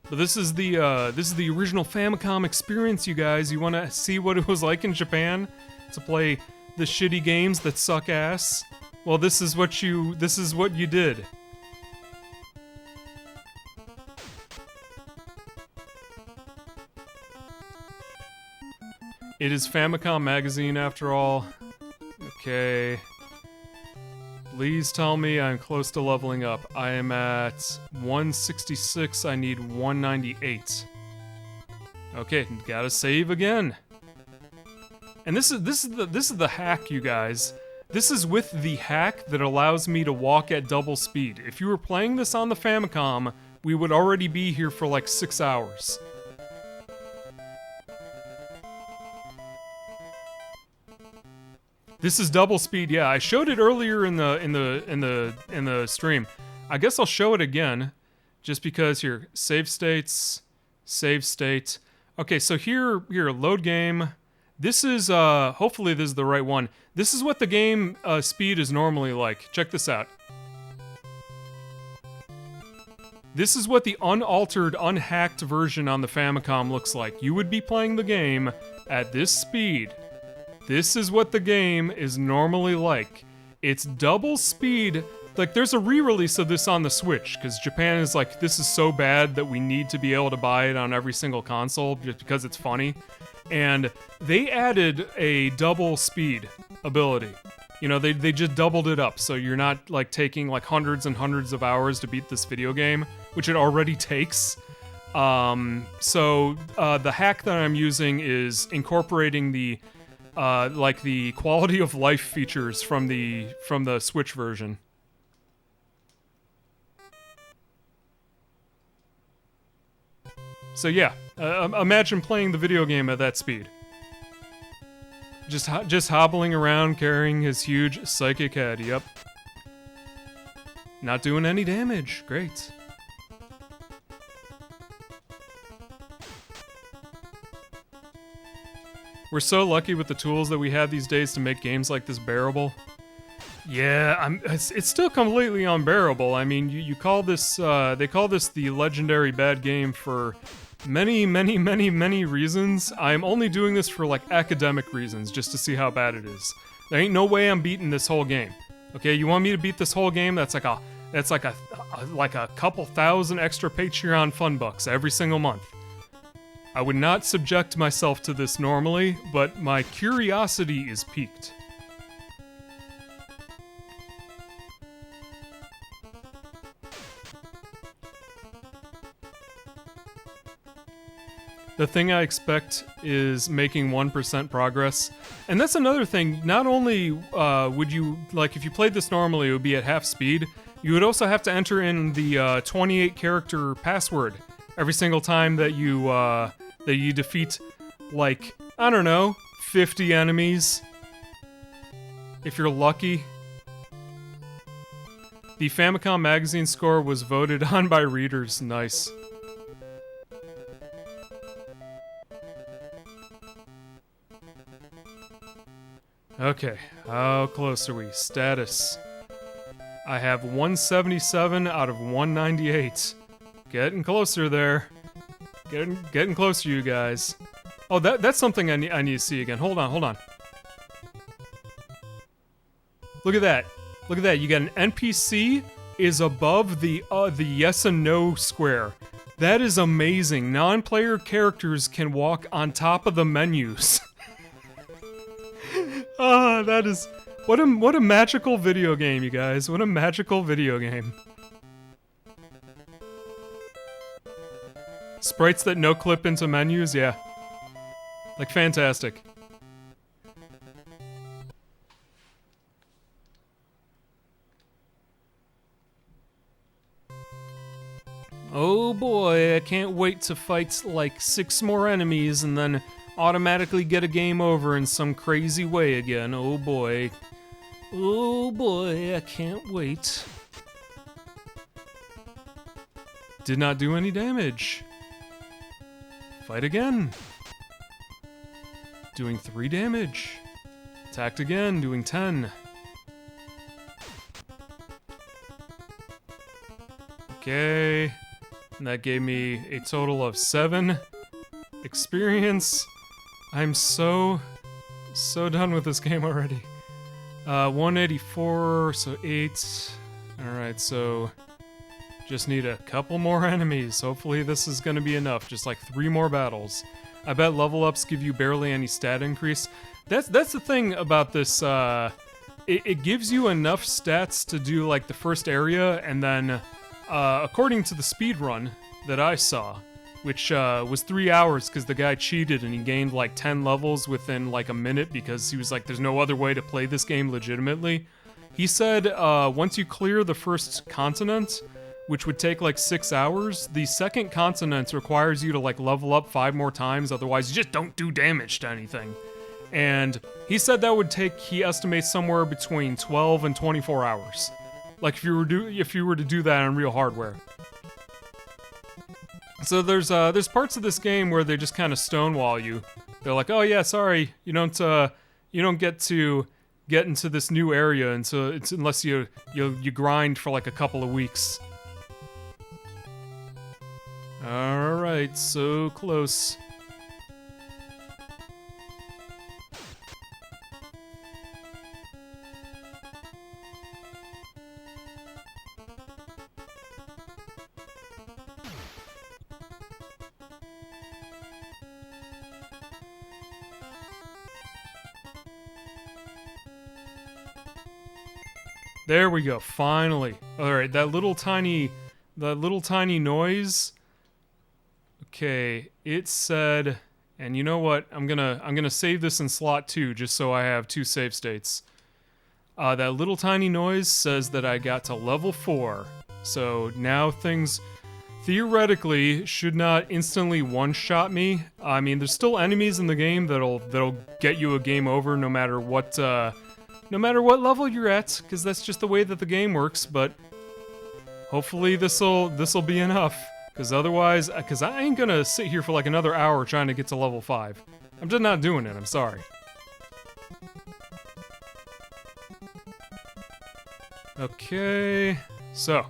But this is the original Famicom experience, you guys. You want to see what it was like in Japan to play the shitty games that suck ass? Well, this is what you did. It is Famicom Magazine after all. Okay. Please tell me I'm close to leveling up. I am at 166. I need 198. Okay, gotta save again. And this is the hack, you guys. This is with the hack that allows me to walk at double speed. If you were playing this on the Famicom, we would already be here for like 6 hours. This is double speed. Yeah, I showed it earlier in the stream. I guess I'll show it again, just because here, save states, save state. Okay, so here, load game. This is hopefully this is the right one. This is what the game speed is normally like. Check this out. This is what the unaltered, unhacked version on the Famicom looks like. You would be playing the game at this speed. This is what the game is normally like. It's double speed. Like, there's a re-release of this on the Switch, because Japan is like, this is so bad that we need to be able to buy it on every single console, just because it's funny. And they added a double speed ability. You know, they just doubled it up, so you're not, like, taking, like, hundreds and hundreds of hours to beat this video game, which it already takes. So the hack that I'm using is incorporating the like the quality of life features from the Switch version. So yeah, imagine playing the video game at that speed. Just hobbling around carrying his huge psychic head. Yep. Not doing any damage. Great. We're so lucky with the tools that we have these days to make games like this bearable. Yeah, it's still completely unbearable. I mean, you call this, they call this the legendary bad game for many, many, many, many reasons. I'm only doing this for, like, academic reasons, just to see how bad it is. There ain't no way I'm beating this whole game. Okay, you want me to beat this whole game? That's like a couple thousand extra Patreon fun bucks every single month. I would not subject myself to this normally, but my curiosity is piqued. The thing I expect is making 1% progress. And that's another thing, not only would you, like, if you played this normally, it would be at half speed, you would also have to enter in the 28 character password every single time that you defeat, like, I don't know, 50 enemies. If you're lucky. The Famicom Magazine score was voted on by readers. Nice. Okay, how close are we? Status. I have 177 out of 198. Getting closer there. Getting closer, you guys. Oh, that's something I need to see again. Hold on. Look at that. Look at that. You got an NPC is above the yes and no square. That is amazing. Non-player characters can walk on top of the menus. Ah, that is... What a magical video game, you guys. What a magical video game. Sprites that no-clip into menus? Yeah. Like, fantastic. Oh boy, I can't wait to fight, like, 6 more enemies and then automatically get a game over in some crazy way again. Oh boy. Oh boy, I can't wait. Did not do any damage. Fight again. Doing 3 damage. Attacked again, doing 10. Okay. And that gave me a total of 7 experience. I'm so done with this game already. 184, so 8. Alright, so just need a couple more enemies. Hopefully this is gonna be enough. Just like 3 more battles. I bet level ups give you barely any stat increase. That's the thing about this. It gives you enough stats to do like the first area, and then according to the speed run that I saw, which was 3 hours because the guy cheated and he gained like 10 levels within like a minute because he was like, there's no other way to play this game legitimately. He said once you clear the first continent, which would take like 6 hours, the second continent requires you to like level up 5 more times, otherwise you just don't do damage to anything. And he said that would take, he estimates, somewhere between 12 and 24 hours. Like if you were to do that on real hardware. So there's parts of this game where they just kind of stonewall you. They're like, oh yeah, sorry, you don't get to get into this new area unless you grind for like a couple of weeks. All right, so close. There we go, finally. Alright, that little tiny noise. Okay, it said, and you know what? I'm gonna save this in slot 2 just so I have 2 save states. That little tiny noise says that I got to level 4. So now things theoretically should not instantly one-shot me. I mean, there's still enemies in the game that'll get you a game over no matter what level you're at, because that's just the way that the game works, but hopefully this'll be enough, because otherwise, because I ain't gonna sit here for like another hour trying to get to level 5. I'm just not doing it, I'm sorry. Okay, so,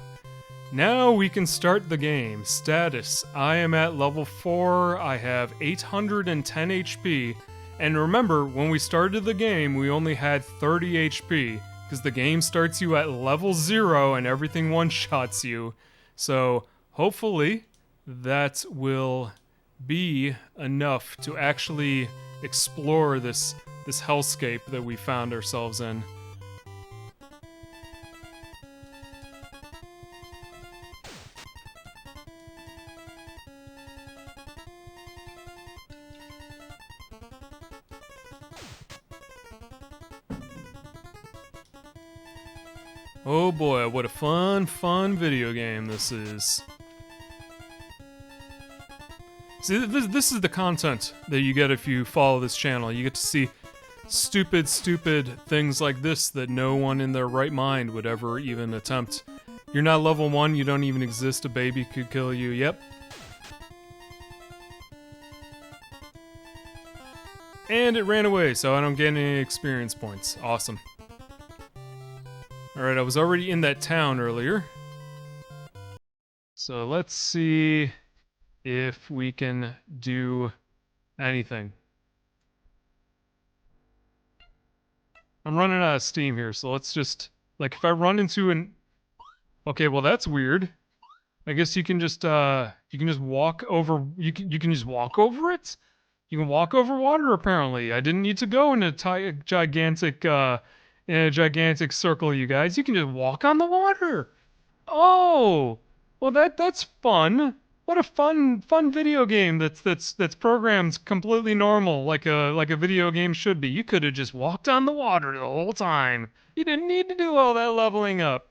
now we can start the game. Status, I am at level 4, I have 810 HP, and remember, when we started the game, we only had 30 HP, because the game starts you at level 0 and everything one-shots you. So, hopefully, that will be enough to actually explore this hellscape that we found ourselves in. Oh boy, what a fun video game this is. See, this is the content that you get if you follow this channel. You get to see stupid things like this that no one in their right mind would ever even attempt. You're not level 1, you don't even exist, a baby could kill you, yep. And it ran away, so I don't get any experience points. Awesome. Alright, I was already in that town earlier. So let's see if we can do anything. I'm running out of steam here, so let's just... Like, if I run into an... Okay, well that's weird. I guess you can just walk over... You can just walk over it? You can walk over water, apparently. I didn't need to go in a gigantic, in a gigantic circle, you guys. You can just walk on the water. Oh, well that's fun. What a fun video game that's programmed completely normal, like a video game should be. You could have just walked on the water the whole time. You didn't need to do all that leveling up.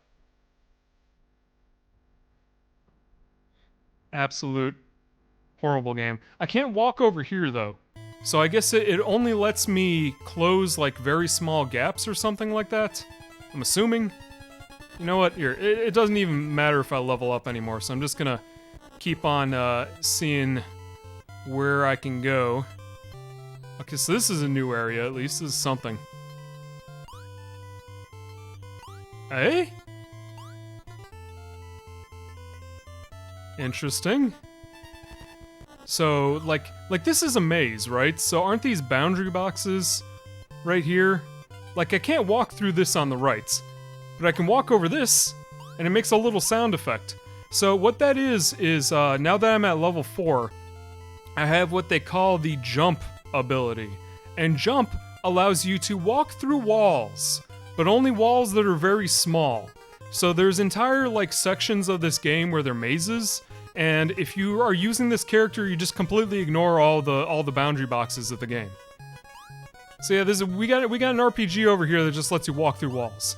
Absolute horrible game. I can't walk over here though. So I guess it only lets me close like very small gaps or something like that. I'm assuming. You know what? Here, it doesn't even matter if I level up anymore, so I'm just gonna keep on seeing where I can go. Okay, so this is a new area, at least. This is something. Hey? Interesting. So, like this is a maze, right? So aren't these boundary boxes right here? Like, I can't walk through this on the right, but I can walk over this, and it makes a little sound effect. So what that is now that I'm at level 4, I have what they call the jump ability. And jump allows you to walk through walls, but only walls that are very small. So there's entire like sections of this game where they're mazes, and if you are using this character, you just completely ignore all the boundary boxes of the game. So yeah, we got an RPG over here that just lets you walk through walls.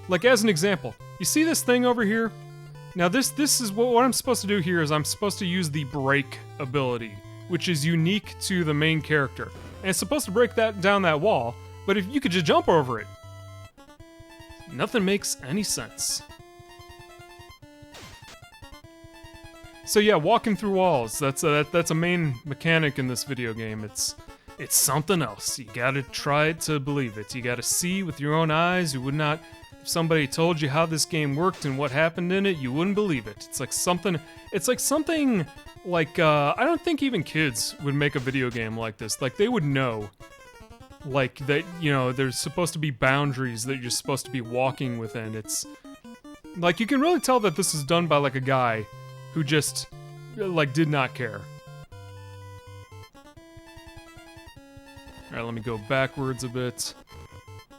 Like as an example, you see this thing over here? Now this is what I'm supposed to do here is I'm supposed to use the break ability, which is unique to the main character. And it's supposed to break down that wall, but if you could just jump over it. Nothing makes any sense. So yeah, walking through walls, that's a main mechanic in this video game. It's something else. You gotta try it to believe it. You gotta see with your own eyes. You would not, if somebody told you how this game worked and what happened in it, you wouldn't believe it. It's like something like, I don't think even kids would make a video game like this. Like, they would know, like, that, you know, there's supposed to be boundaries that you're supposed to be walking within. It's, like, you can really tell that this is done by, like, a guy who just, like, did not care. Alright, let me go backwards a bit.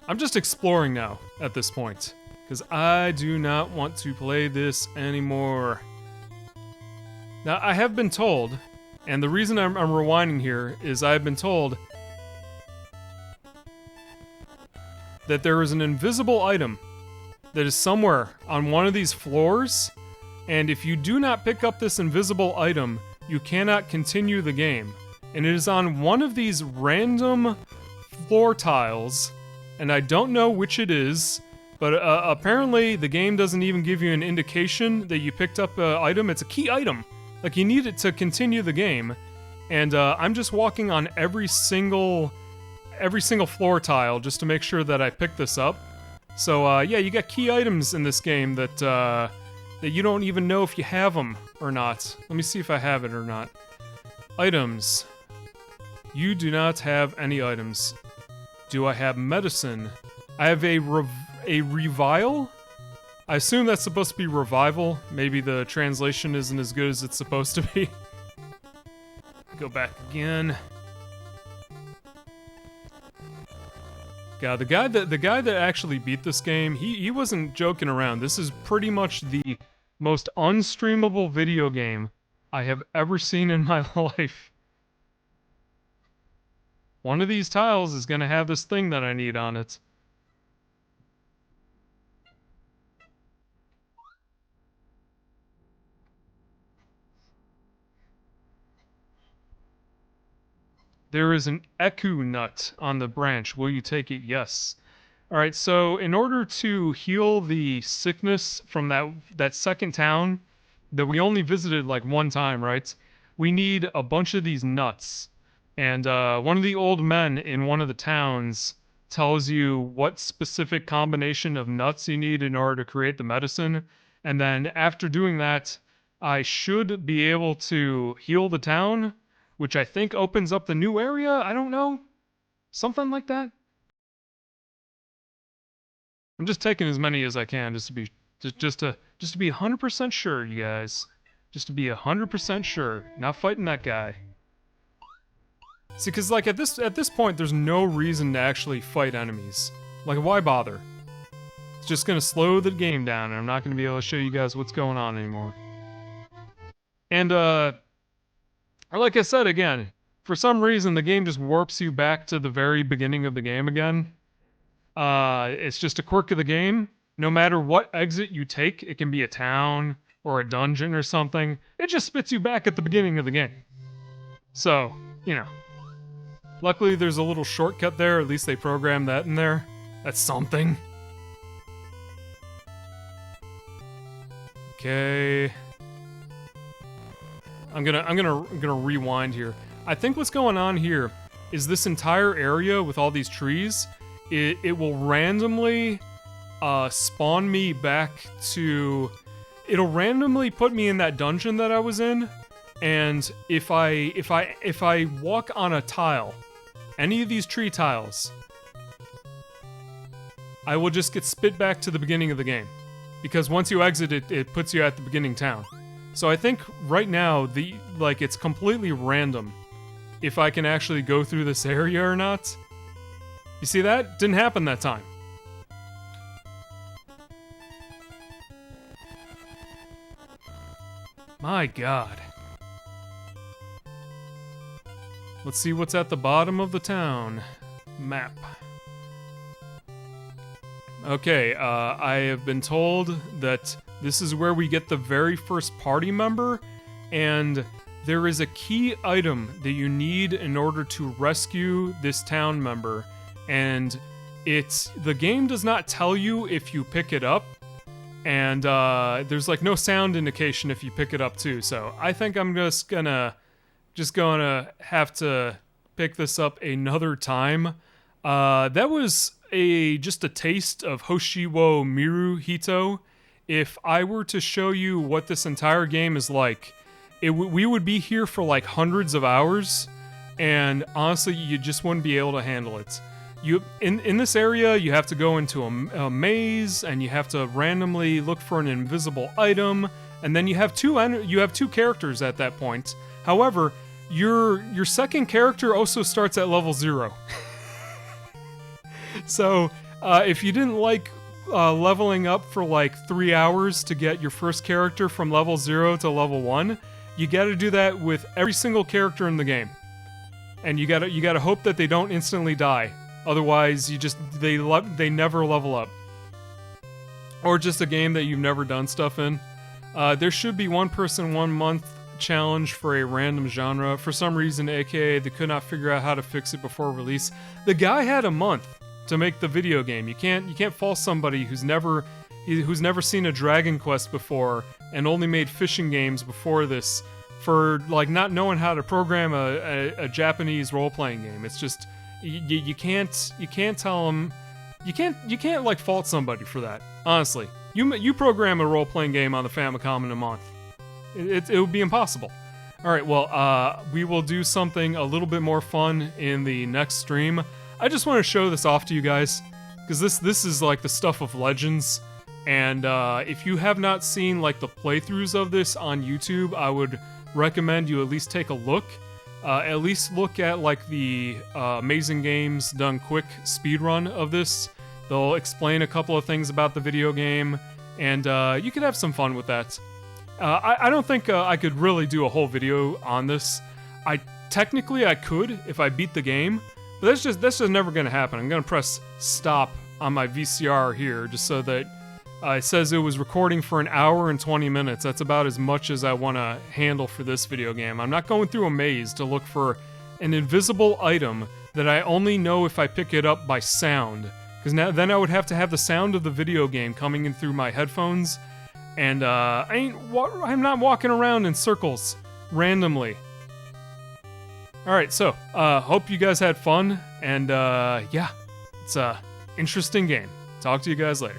I'm just exploring now, at this point, because I do not want to play this anymore. Now, I have been told, and the reason I'm rewinding here is I've been told that there is an invisible item that is somewhere on one of these floors, and if you do not pick up this invisible item, you cannot continue the game. And it is on one of these random floor tiles, and I don't know which it is, but apparently the game doesn't even give you an indication that you picked up an item. It's a key item. Like, you need it to continue the game, and I'm just walking on every single floor tile just to make sure that I pick this up. So yeah, you got key items in this game that you don't even know if you have them or not. Let me see if I have it or not. Items. You do not have any items. Do I have medicine? I have a revile? I assume that's supposed to be revival. Maybe the translation isn't as good as it's supposed to be. Go back again. God, the guy that actually beat this game, he wasn't joking around. This is pretty much the most unstreamable video game I have ever seen in my life. One of these tiles is gonna have this thing that I need on it. There is an Eku nut on the branch. Will you take it? Yes. Alright, so in order to heal the sickness from that second town that we only visited like one time, right? We need a bunch of these nuts. And one of the old men in one of the towns tells you what specific combination of nuts you need in order to create the medicine. And then after doing that, I should be able to heal the town, which I think opens up the new area. I don't know. Something like that. I'm just taking as many as I can just to be 100% sure, you guys. Just to be 100% sure. Not fighting that guy. See, because like at this point, there's no reason to actually fight enemies. Like, why bother? It's just gonna slow the game down, and I'm not gonna be able to show you guys what's going on anymore. And like I said again, for some reason the game just warps you back to the very beginning of the game again. It's just a quirk of the game. No matter what exit you take, it can be a town or a dungeon or something. It just spits you back at the beginning of the game. So, you know. Luckily, there's a little shortcut there. At least they programmed that in there. That's something. Okay. I'm gonna rewind here. I think what's going on here is this entire area with all these trees, it will randomly spawn me back to. It'll randomly put me in that dungeon that I was in, and if I walk on a tile, any of these tree tiles, I will just get spit back to the beginning of the game. Because once you exit it, it puts you at the beginning town. So I think right now, like it's completely random if I can actually go through this area or not. You see that? Didn't happen that time. My god. Let's see what's at the bottom of the town. Map. Okay, I have been told that this is where we get the very first party member, and there is a key item that you need in order to rescue this town member, and the game does not tell you if you pick it up, and there's like no sound indication if you pick it up too, so I think I'm just gonna have to pick this up another time. That was just a taste of Hoshiwo Miru Hito. If I were to show you what this entire game is like, we would be here for like hundreds of hours, and honestly, you just wouldn't be able to handle it. In this area, you have to go into a maze, and you have to randomly look for an invisible item, and then you have two characters at that point. However, your second character also starts at level 0. So, if you didn't like leveling up for like 3 hours to get your first character from level 0 to level 1, you gotta do that with every single character in the game. And you gotta hope that they don't instantly die. Otherwise, they never level up. Or just a game that you've never done stuff in. There should be 1 person 1 month challenge for a random genre. For some reason, aka they could not figure out how to fix it before release. The guy had a month to make the video game. You can't fault somebody who's never seen a Dragon Quest before and only made fishing games before this for like not knowing how to program a Japanese role-playing game. It's just you can't tell them, you can't like fault somebody for that. Honestly, you program a role-playing game on the Famicom in a month. It would be impossible. All right, well, we will do something a little bit more fun in the next stream. I just want to show this off to you guys, because this is like the stuff of legends, and if you have not seen like the playthroughs of this on YouTube, I would recommend you at least take a look. At least look at like the Amazing Games Done Quick speedrun of this. They'll explain a couple of things about the video game, and you could have some fun with that. I don't think I could really do a whole video on this. Technically I could if I beat the game, but that's just never gonna happen. I'm gonna press stop on my VCR here just so that it says it was recording for 1 hour and 20 minutes. That's about as much as I want to handle for this video game. I'm not going through a maze to look for an invisible item that I only know if I pick it up by sound, because then I would have to have the sound of the video game coming in through my headphones, and I'm not walking around in circles randomly. Alright, so, hope you guys had fun, and yeah, it's a interesting game. Talk to you guys later.